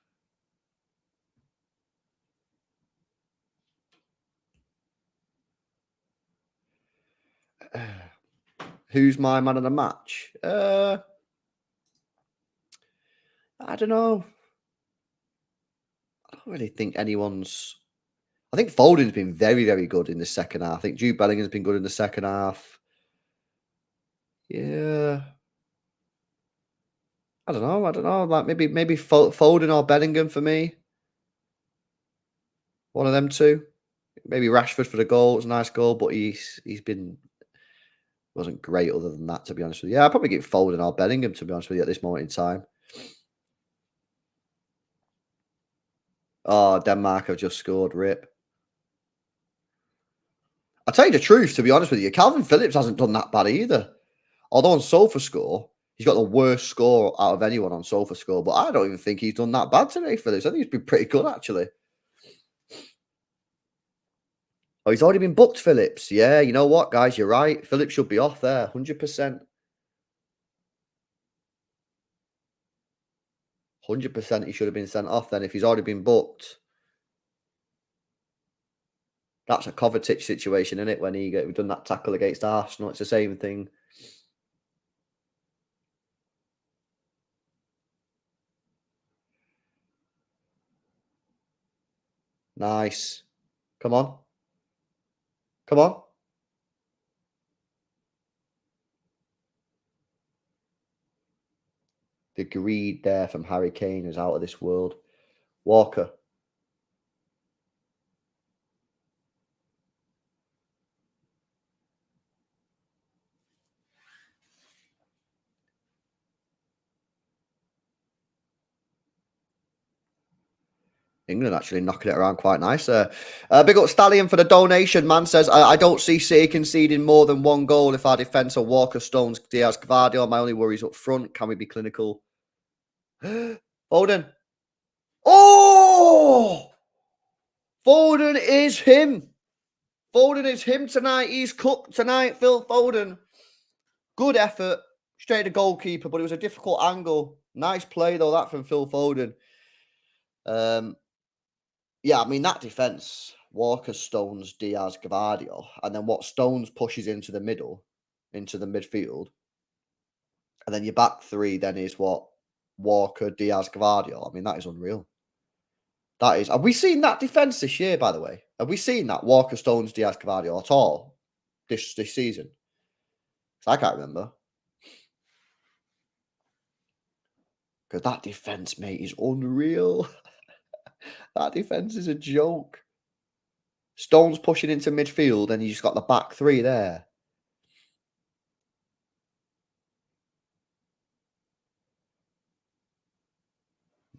Who's my man of the match? I don't know. I don't really think anyone's. I think Foden's been very, very good in the second half. I think Jude Bellingham's been good in the second half. Yeah. I don't know. Like maybe Foden or Bellingham for me. One of them two. Maybe Rashford for the goal. It was a nice goal, but he's been wasn't great other than that, to be honest with you. Yeah, I'd probably give Foden or Bellingham, to be honest with you, at this moment in time. Oh, Denmark have just scored. Rip. I'll tell you the truth, to be honest with you. Calvin Phillips hasn't done that bad either. Although on SofaScore, he's got the worst score out of anyone on SofaScore. But I don't even think he's done that bad today, Phillips. I think he's been pretty good, actually. Oh, he's already been booked, Phillips. Yeah, you know what, guys? You're right. Phillips should be off there, 100%. 100% he should have been sent off then if he's already been booked. That's a Kovacic situation, isn't it? When he done that tackle against Arsenal, it's the same thing. Nice. Come on. Come on. The greed there from Harry Kane is out of this world. Walker. England actually knocking it around quite nice there. Big up Stallion for the donation. Man says, I don't see City conceding more than one goal if our defence are Walker, Stones, Diaz, Gvardiol. My only worry is up front. Can we be clinical? Foden. Oh! Foden is him. Foden is him tonight. He's cooked tonight, Phil Foden. Good effort. Straight to goalkeeper, but it was a difficult angle. Nice play, though, that from Phil Foden. Yeah, I mean, that defence, Walker, Stones, Diaz, Gvardiol, and then what Stones pushes into the middle, into the midfield, and then your back three then is what? Walker, Diaz, Gvardiol. I mean, that is unreal. That is. Have we seen that defence this year, by the way? Have we seen that Walker, Stones, Diaz, Gvardiol at all this season? I can't remember. Because that defence, mate, is unreal. That defence is a joke. Stones pushing into midfield, and you just got the back three there.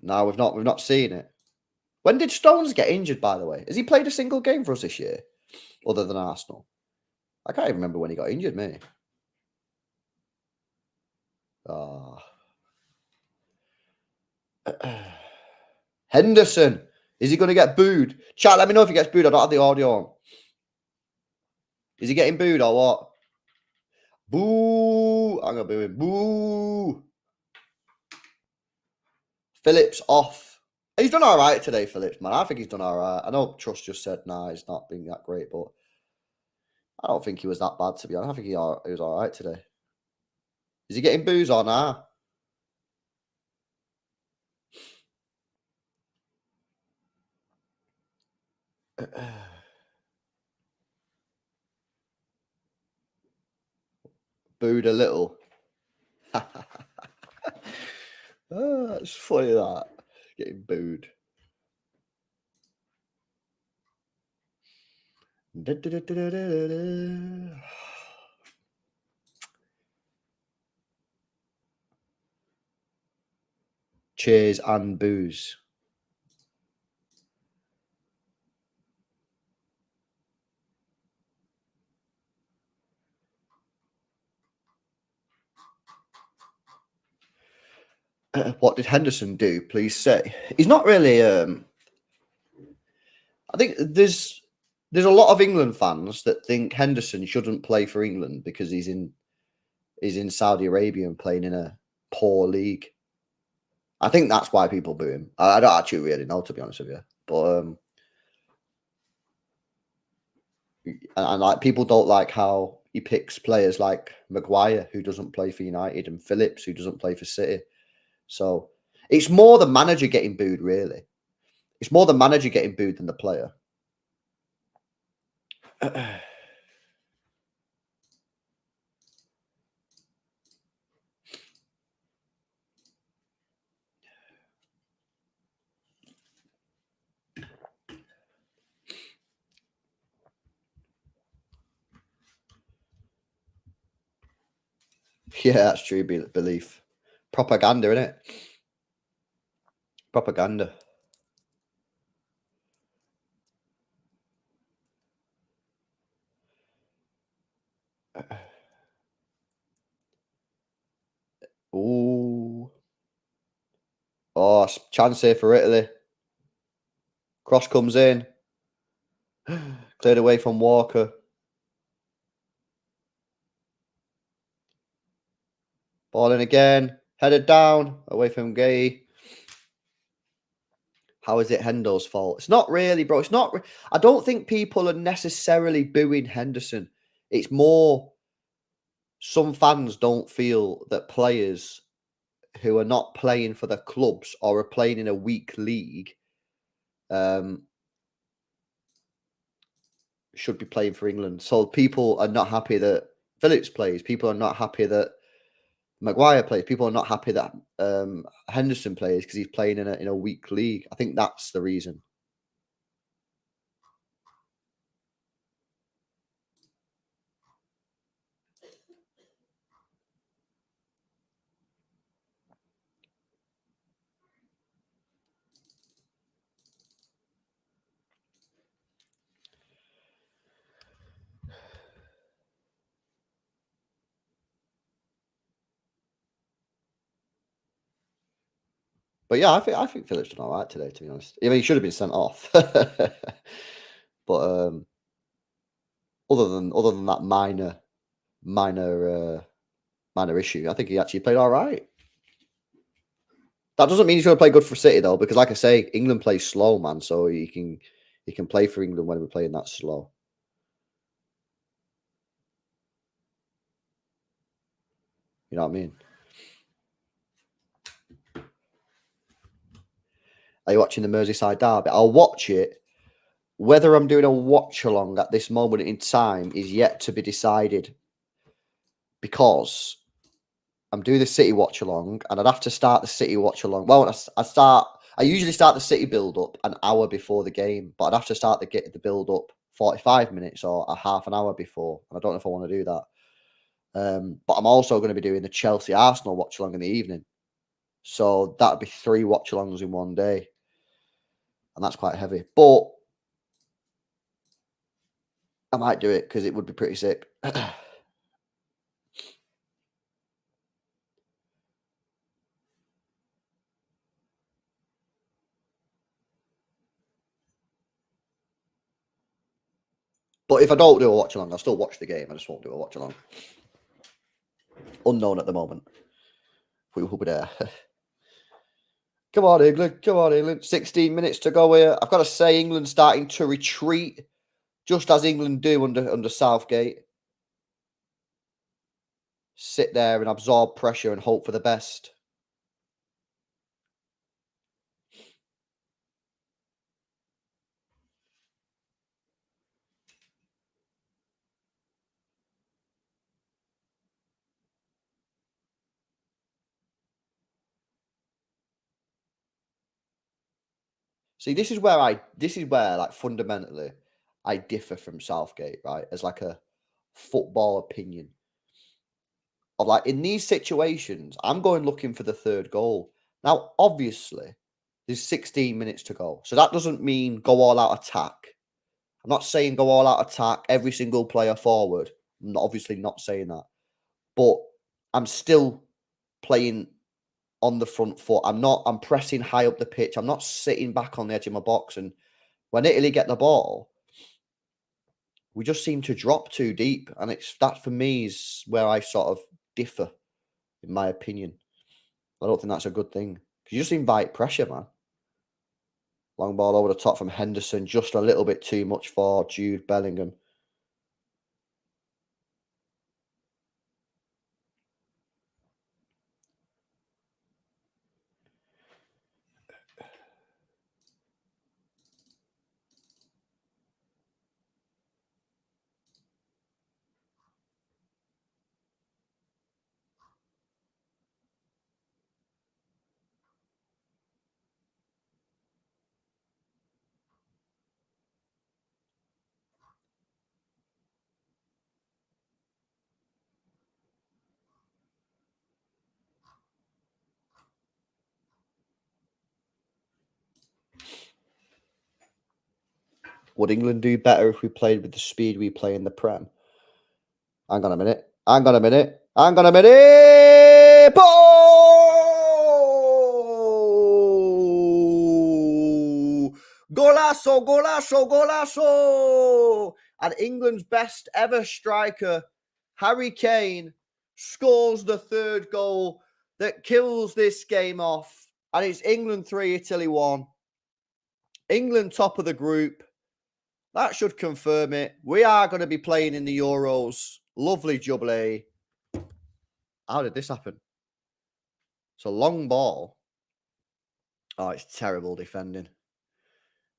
No, we've not seen it. When did Stones get injured, by the way? Has he played a single game for us this year, other than Arsenal? I can't even remember when he got injured, mate. Henderson. Is he going to get booed? Chat, let me know if he gets booed. I don't have the audio on. Is he getting booed or what? Boo. I'm going to boo him. Boo. Phillips off. He's done all right today, Phillips, man. I think he's done all right. I know Trust just said, nah, he's not been that great, but I don't think he was that bad, to be honest. I think he was all right today. Is he getting boos or nah? Booed a little. Oh, that's funny, that. Getting booed. Cheers and boos. What did Henderson do? Please say. He's not really. I think there's a lot of England fans that think Henderson shouldn't play for England because he's in Saudi Arabia and playing in a poor league. I think that's why people boo him. I don't actually really know, to be honest with you, but and like people don't like how he picks players like Maguire, who doesn't play for United, and Phillips, who doesn't play for City. So it's more the manager getting booed, really. It's more the manager getting booed than the player. Yeah, that's true. Belief. Propaganda, innit? Propaganda. Ooh. Oh, chance here for Italy. Cross comes in. Cleared away from Walker. Ball in again. Headed down. Away from Gay. How is it Hendo's fault? It's not really, bro. It's not. I don't think people are necessarily booing Henderson. It's more some fans don't feel that players who are not playing for the clubs or are playing in a weak league should be playing for England. So people are not happy that Phillips plays. People are not happy that Maguire plays. People are not happy that Henderson plays because he's playing in a weak league. I think that's the reason. But yeah, I think Phillips done all right today, to be honest. I mean, he should have been sent off. But other than that minor issue, I think he actually played all right. That doesn't mean he's going to play good for City though, because like I say, England plays slow, man. So he can play for England when we're playing that slow. You know what I mean? Are you watching the Merseyside derby? I'll watch it. Whether I'm doing a watch along at this moment in time is yet to be decided, because I'm doing the City watch along, and I'd have to start the City watch along. Well, I usually start the City build up an hour before the game, but I'd have to start the build up 45 minutes or a half an hour before, and I don't know if I want to do that. But I'm also going to be doing the Chelsea Arsenal watch along in the evening, so that'd be 3 watch alongs in one day, and that's quite heavy. But I might do it because it would be pretty sick. But if I don't do a watch along, I'll still watch the game. I just won't do a watch along. Unknown at the moment. We will be there. Come on, England. Come on, England. 16 minutes to go here. I've got to say, England starting to retreat, just as England do under Southgate. Sit there and absorb pressure and hope for the best. See, this is where like fundamentally I differ from Southgate, right? As like a football opinion. Of like, in these situations, I'm going looking for the third goal. Now, obviously, there's 16 minutes to go. So that doesn't mean go all out attack. I'm not saying go all out attack, every single player forward. I'm obviously not saying that. But I'm still playing on the front foot. I'm pressing high up the pitch. I'm not sitting back on the edge of my box. And when Italy get the ball, we just seem to drop too deep. And that for me is where I sort of differ, in my opinion. I don't think that's a good thing, because you just invite pressure, man. Long ball over the top from Henderson, just a little bit too much for Jude Bellingham. Would England do better if we played with the speed we play in the Prem? Hang on a minute. Hang on a minute. Hang on a minute. Oh! Golazo, golazo, golazo! And England's best ever striker, Harry Kane, scores the third goal that kills this game off. And it's England 3, Italy 1. England top of the group. That should confirm it. We are going to be playing in the Euros. Lovely jubilee. How did this happen? It's a long ball. Oh, it's terrible defending.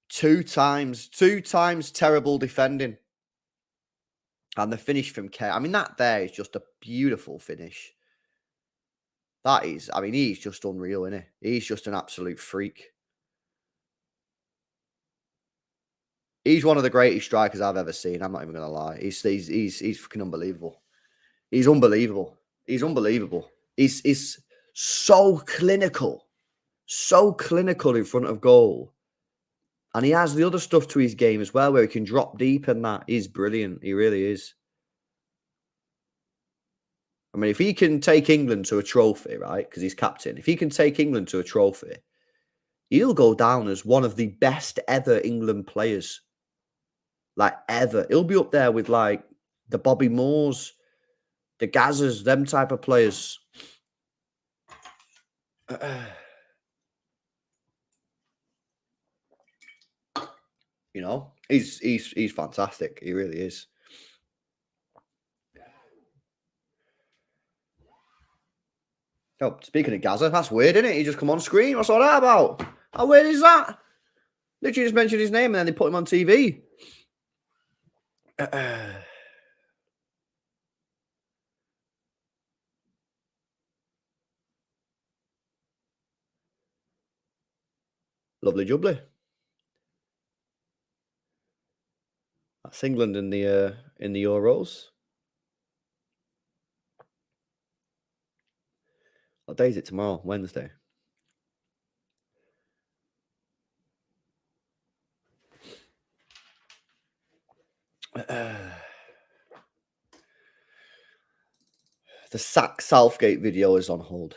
Two times terrible defending. And the finish from Kane. I mean, that there is just a beautiful finish. That is, I mean, he's just unreal, isn't he? He's just an absolute freak. He's one of the greatest strikers I've ever seen. I'm not even going to lie. He's fucking unbelievable. He's unbelievable. He's unbelievable. He's so clinical in front of goal. And he has the other stuff to his game as well, where he can drop deep, and that is brilliant. He really is. I mean, if he can take England to a trophy, right, because he's captain, if he can take England to a trophy, He'll go down as one of the best ever England players, like ever. He'll be up there with like the Bobby Moores, the Gazzers, them type of players. You know, he's fantastic. He really is. Oh, speaking of Gaza, that's weird, isn't it? He just come on screen. What's all that about? How weird is that? Literally just mentioned his name and then they put him on TV. Lovely jubbly. That's England in the Euros. What day is it tomorrow? Wednesday. The Southgate video is on hold.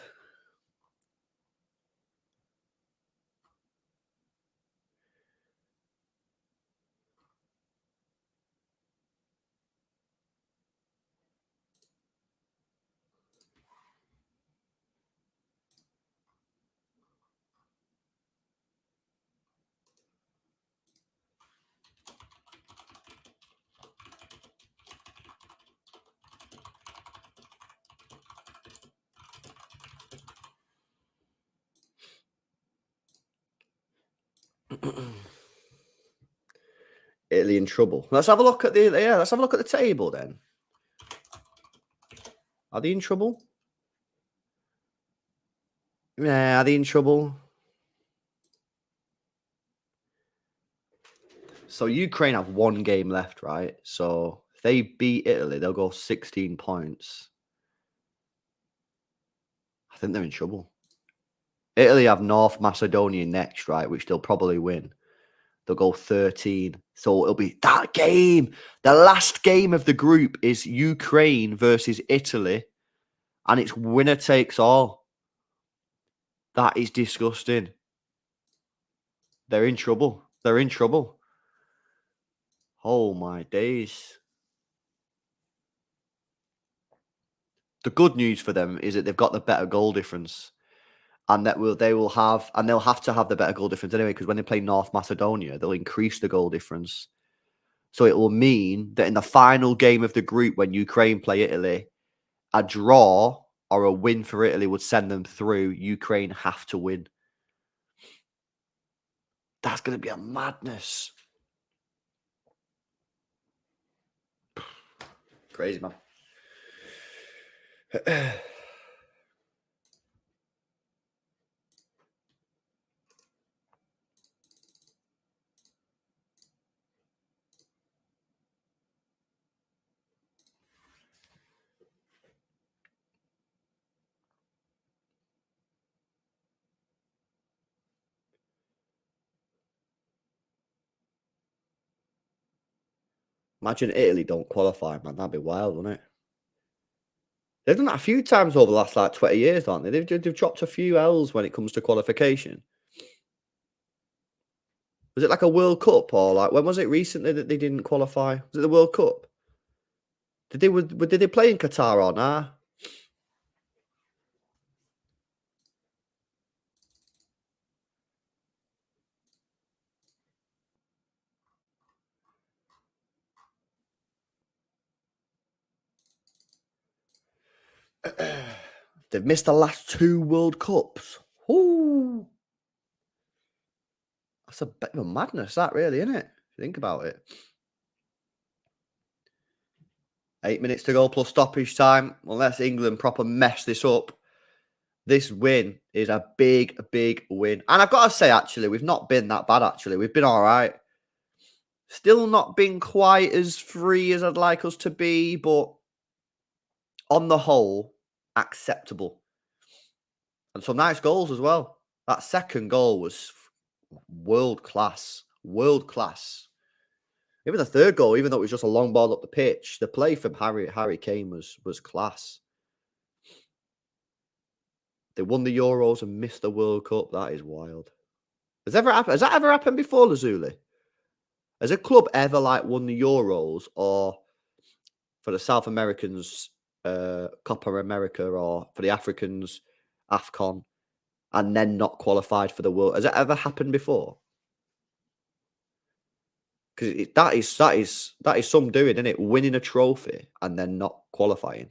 Italy in trouble. Let's have a look at let's have a look at the table then. Are they in trouble? Yeah, are they in trouble? So Ukraine have one game left, right? So if they beat Italy, they'll go 16 points. I think they're in trouble. Italy have North Macedonia next, right? Which they'll probably win. They'll go 13. So it'll be that game. The last game of the group is Ukraine versus Italy. And it's winner takes all. That is disgusting. They're in trouble. They're in trouble. Oh my days. The good news for them is that they've got the better goal difference. And they'll have to have the better goal difference anyway, because when they play North Macedonia, they'll increase the goal difference. So it will mean that in the final game of the group, when Ukraine play Italy, a draw or a win for Italy would send them through. Ukraine have to win. That's going to be a madness. Crazy, man. Imagine Italy don't qualify, man. That'd be wild, wouldn't it? They've done that a few times over the last 20 years, aren't they? They've dropped a few L's when it comes to qualification. Was it like a World Cup or when was it recently that they didn't qualify? Was it the World Cup? Did they play in Qatar or nah? They've missed the last 2 World Cups. Ooh. That's a bit of a madness, that really, isn't it? If you think about it. 8 minutes to go plus stoppage time. Unless England proper mess this up. This win is a big, big win. And I've got to say, actually, we've not been that bad, actually. We've been all right. Still not been quite as free as I'd like us to be, but on the whole, acceptable. And some nice goals as well. That second goal was world class. World class. Even the third goal, even though it was just a long ball up the pitch, the play from Harry Kane was class. They won the Euros and missed the World Cup. That is wild. Has that ever happened before, Lazuli? Has a club ever like won the Euros or for the South Americans, Copa America, or for the Africans, AFCON, and then not qualified for the World? Has that ever happened before? Because that is some doing, isn't it? Winning a trophy and then not qualifying.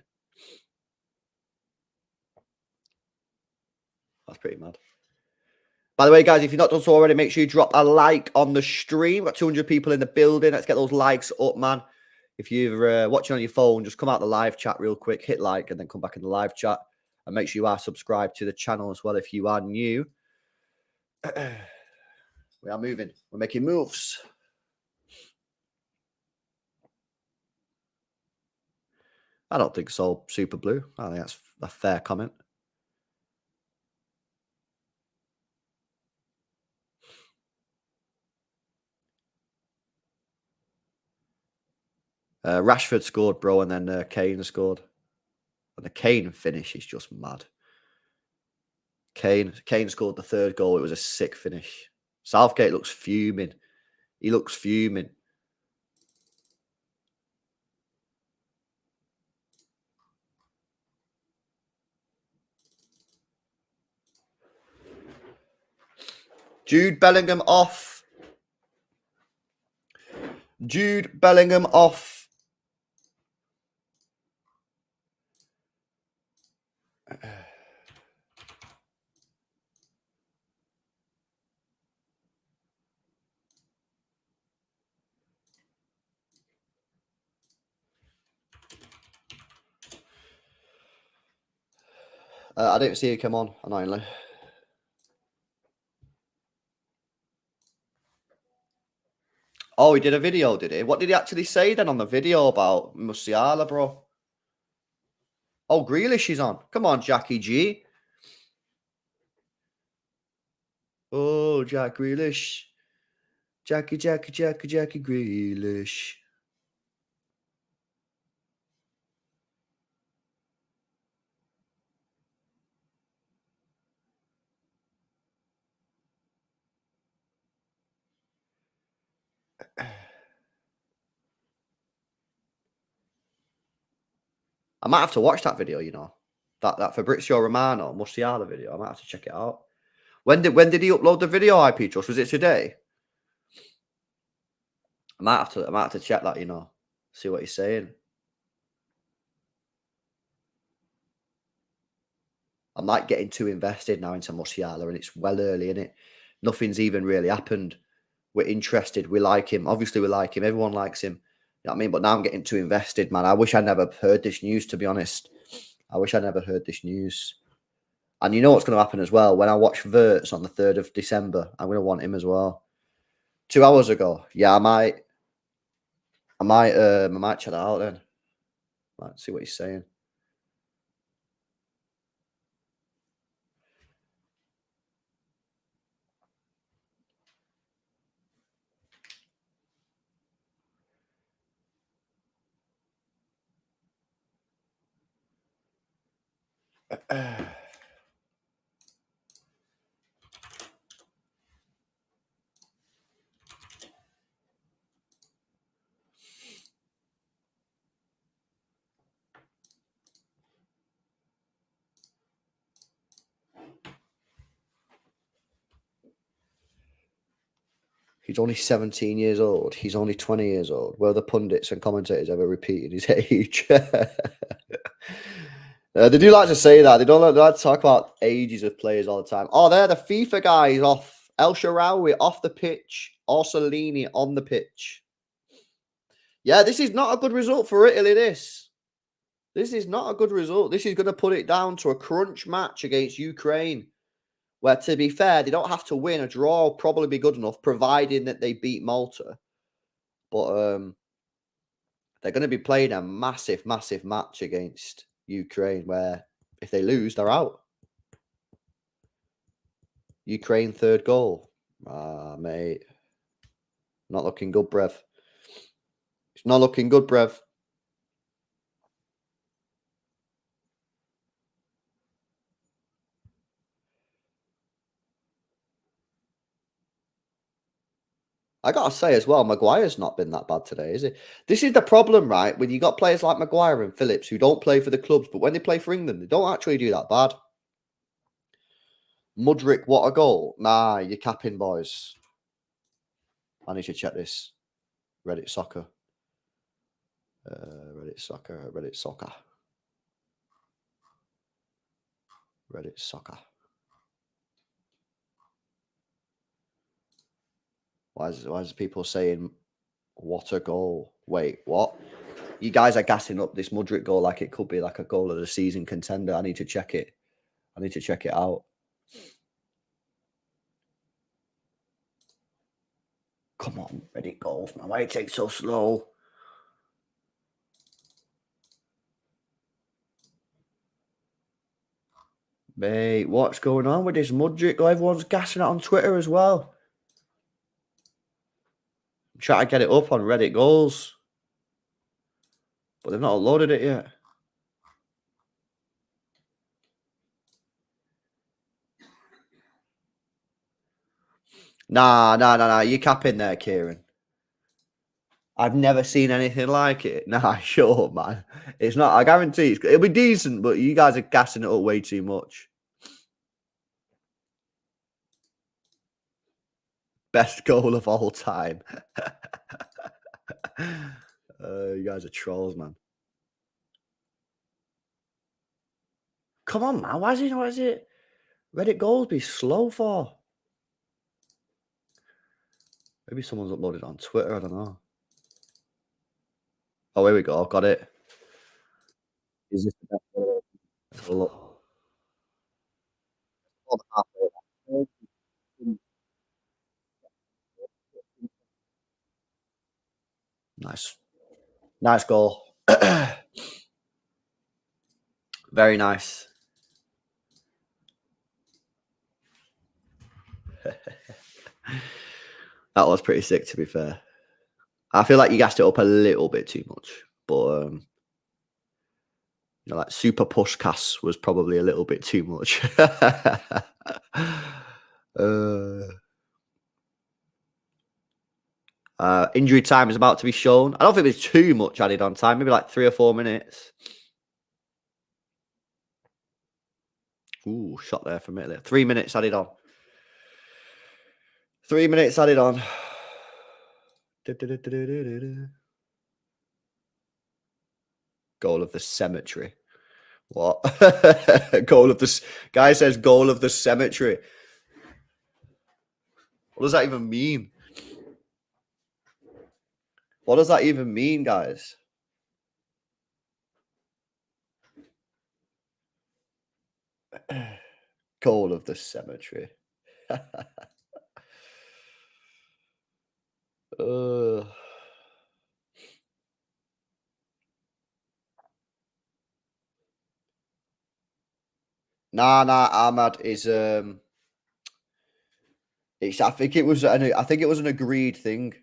That's pretty mad. By the way, guys, if you've not done so already, make sure you drop a like on the stream. We've got 200 people in the building. Let's get those likes up, man. If you're watching on your phone, just come out the live chat real quick, hit like, and then come back in the live chat. And make sure you are subscribed to the channel as well if you are new. We are moving. We're making moves. I don't think so, Super Blue. I think that's a fair comment. Rashford scored, bro, and then Kane scored. And the Kane finish is just mad. Kane scored the third goal. It was a sick finish. Southgate looks fuming. He looks fuming. Jude Bellingham off. Jude Bellingham off. I didn't see it come on, annoyingly. Oh, he did a video, did he? What did he actually say then on the video about Musiala, bro? Oh, Grealish is on. Come on, Jackie G. Oh, Jack Grealish. Jackie Grealish. I might have to watch that video, you know. That Fabrizio Romano Musiala video. I might have to check it out. When did he upload the video, IP Trust? Was it today? I might have to check that, you know. See what he's saying. I'm like getting too invested now into Musiala, and it's well early, in it. Nothing's even really happened. We're interested. We like him. Obviously, we like him. Everyone likes him. You know what I mean? But now I'm getting too invested, man. I wish I never heard this news, to be honest. I wish I never heard this news. And you know what's going to happen as well? When I watch Wirtz on the 3rd of December, I'm going to want him as well. 2 hours ago. Yeah, I might check that out then. Might see what he's saying. He's only 17 years old. He's only 20 years old. Well, the pundits and commentators ever repeated his age. They do like to say that. They like to talk about ages of players all the time. Oh, there, the FIFA guys off. El Shaarawy off the pitch. Orsolini on the pitch. Yeah, this is not a good result for Italy, this. This is not a good result. This is going to put it down to a crunch match against Ukraine. Where, to be fair, they don't have to win. A draw will probably be good enough, providing that they beat Malta. But they're going to be playing a massive, massive match against Ukraine, where if they lose, they're out. Ukraine 3rd goal. Ah, mate. Not looking good, Brev. It's not looking good, Brev. I gotta say as well, Maguire's not been that bad today, is it? This is the problem, right? When you got players like Maguire and Phillips who don't play for the clubs, but when they play for England, they don't actually do that bad. Mudryk, what a goal. Nah, you're capping, boys. I need to check this. Reddit Soccer. Reddit Soccer. Reddit Soccer. Reddit Soccer. Why is people saying, what a goal? Wait, what? You guys are gassing up this Mudryk goal like it could be like a goal of the season contender. I need to check it. I need to check it out. Come on, Reddit goals, man. Why it takes so slow? Mate, what's going on with this Mudryk? Everyone's gassing it on Twitter as well. I'm trying to get it up on Reddit goals, but they've not uploaded it yet. Nah. You capping there, Kieran. I've never seen anything like it. Nah, sure, man. It's not. I guarantee it'll be decent, but you guys are gassing it up way too much. Best goal of all time. You guys are trolls, man. Come on, man. Why is it Reddit goals be slow for? Maybe someone's uploaded it on Twitter. I don't know. Oh, here we go. Got it. Is this the best goal? Let's have a look. Nice. Nice goal. Very nice. That was pretty sick, to be fair. I feel like you gassed it up a little bit too much, but like super push cast was probably a little bit too much. Injury time is about to be shown. I don't think there's too much added on time. Maybe like 3 or 4 minutes. Ooh, shot there from Italy. 3 minutes added on. 3 minutes added on. Goal of the cemetery. What? Goal of this guy says goal of the cemetery. What does that even mean? What does that even mean, guys? Goal of the cemetery. Nah, Ahmad is it's I think it was an agreed thing.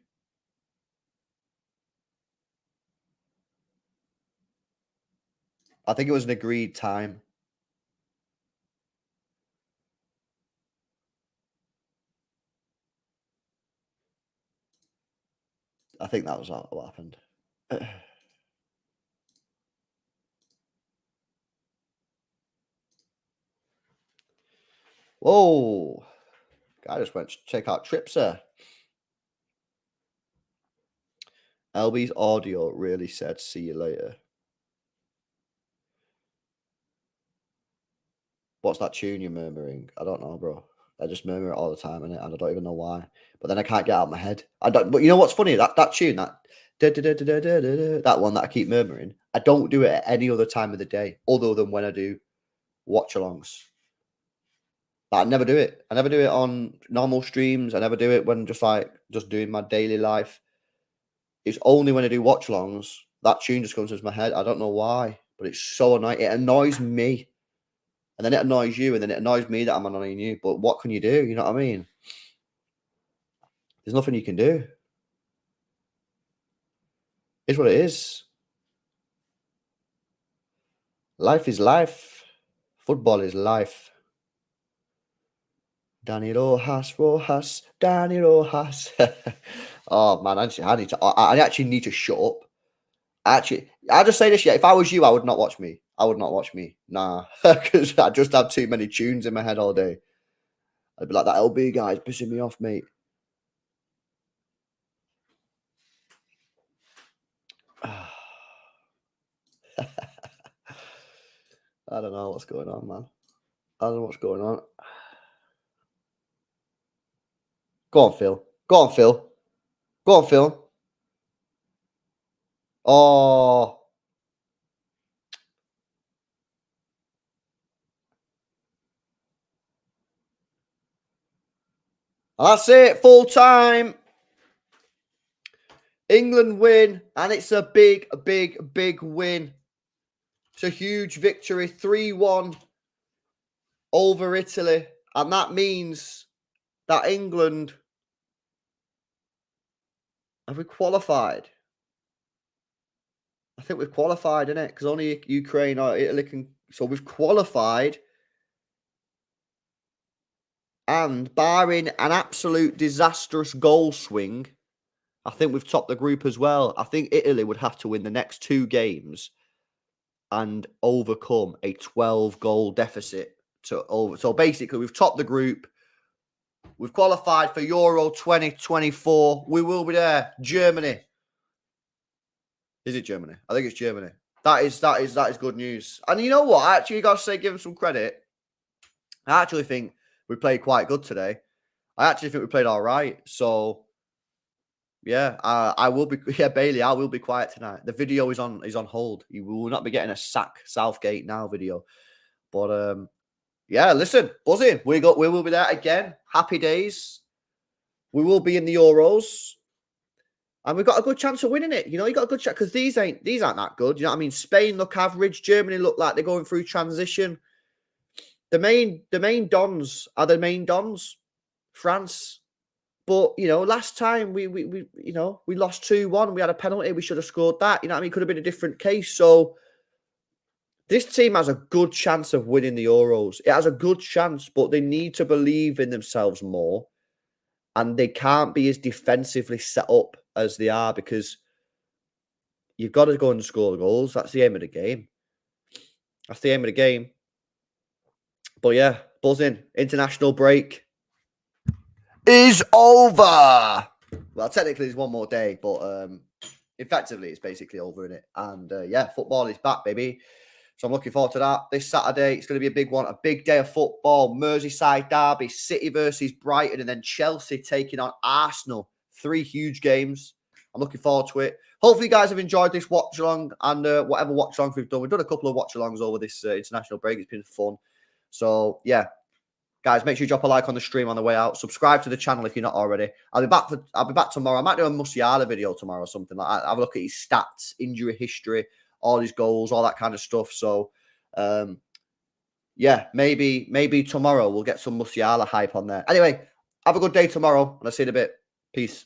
I think it was an agreed time. I think that was what happened. Whoa. Guy just went to check out trips there. LB's audio really said, see you later. What's that tune you're murmuring? I don't know, bro. I just murmur it all the time, and I don't even know why. But then I can't get out of my head. I don't. But you know what's funny? That tune, that one that I keep murmuring, I don't do it at any other time of the day, other than when I do watchalongs. I never do it. I never do it on normal streams. I never do it when just doing my daily life. It's only when I do watchalongs that tune just comes into my head. I don't know why, but it's so annoying. It annoys me. And then it annoys you, and then it annoys me that I'm annoying you. But what can you do? You know what I mean? There's nothing you can do. It's what it is. Life is life. Football is life. Danny Rojas, Danny Rojas. Oh man, I actually need to shut up. Actually, I'll just say this, yeah. If I was you, I would not watch me. I would not watch me. Nah. Because I just have too many tunes in my head all day. I'd be like, that LB guy's pissing me off, mate. I don't know what's going on, man. I don't know what's going on. Go on, Phil. Go on, Phil. Go on, Phil. Oh. That's it. Full time. England win. And it's a big, big, big win. It's a huge victory. 3-1 over Italy. And that means that England... Have we qualified? I think we've qualified, innit? Because only Ukraine or Italy can... So we've qualified. And barring an absolute disastrous goal swing, I think we've topped the group as well. I think Italy would have to win the next 2 games and overcome a 12-goal deficit to over. So basically, we've topped the group. We've qualified for Euro 2024. We will be there. Germany. Is it Germany? I think it's Germany. That is good news. And you know what? I actually got to say, give them some credit. I actually think we played quite good today. I actually think we played all right. So yeah, I will be. Yeah, Bailey, I will be quiet tonight. The video is on hold. You will not be getting a sack Southgate now video. But yeah, listen, buzzing. We will be there again. Happy days. We will be in the Euros, and we've got a good chance of winning it. You know, you got a good chance because these aren't that good. You know what I mean? Spain look average. Germany look like they're going through transition. The main dons are the main dons. France. But, you know, last time we lost 2-1. We had a penalty. We should have scored that. You know what I mean? It could have been a different case. So this team has a good chance of winning the Euros. It has a good chance, but they need to believe in themselves more. And they can't be as defensively set up as they are because you've got to go and score the goals. That's the aim of the game. That's the aim of the game. But yeah, buzzing. International break is over. Well, technically, there's one more day, but effectively, it's basically over, isn't it? And yeah, football is back, baby. So I'm looking forward to that. This Saturday, it's going to be a big one, a big day of football. Merseyside derby, City versus Brighton, and then Chelsea taking on Arsenal. 3 huge games. I'm looking forward to it. Hopefully, you guys have enjoyed this watch along and whatever watch alongs we've done. We've done a couple of watch alongs over this international break. It's been fun. So yeah. Guys, make sure you drop a like on the stream on the way out. Subscribe to the channel if you're not already. I'll be back tomorrow. I might do a Musiala video tomorrow or something like that. Have a look at his stats, injury history, all his goals, all that kind of stuff. So, yeah, maybe tomorrow we'll get some Musiala hype on there. Anyway, have a good day tomorrow, and I'll see you in a bit. Peace.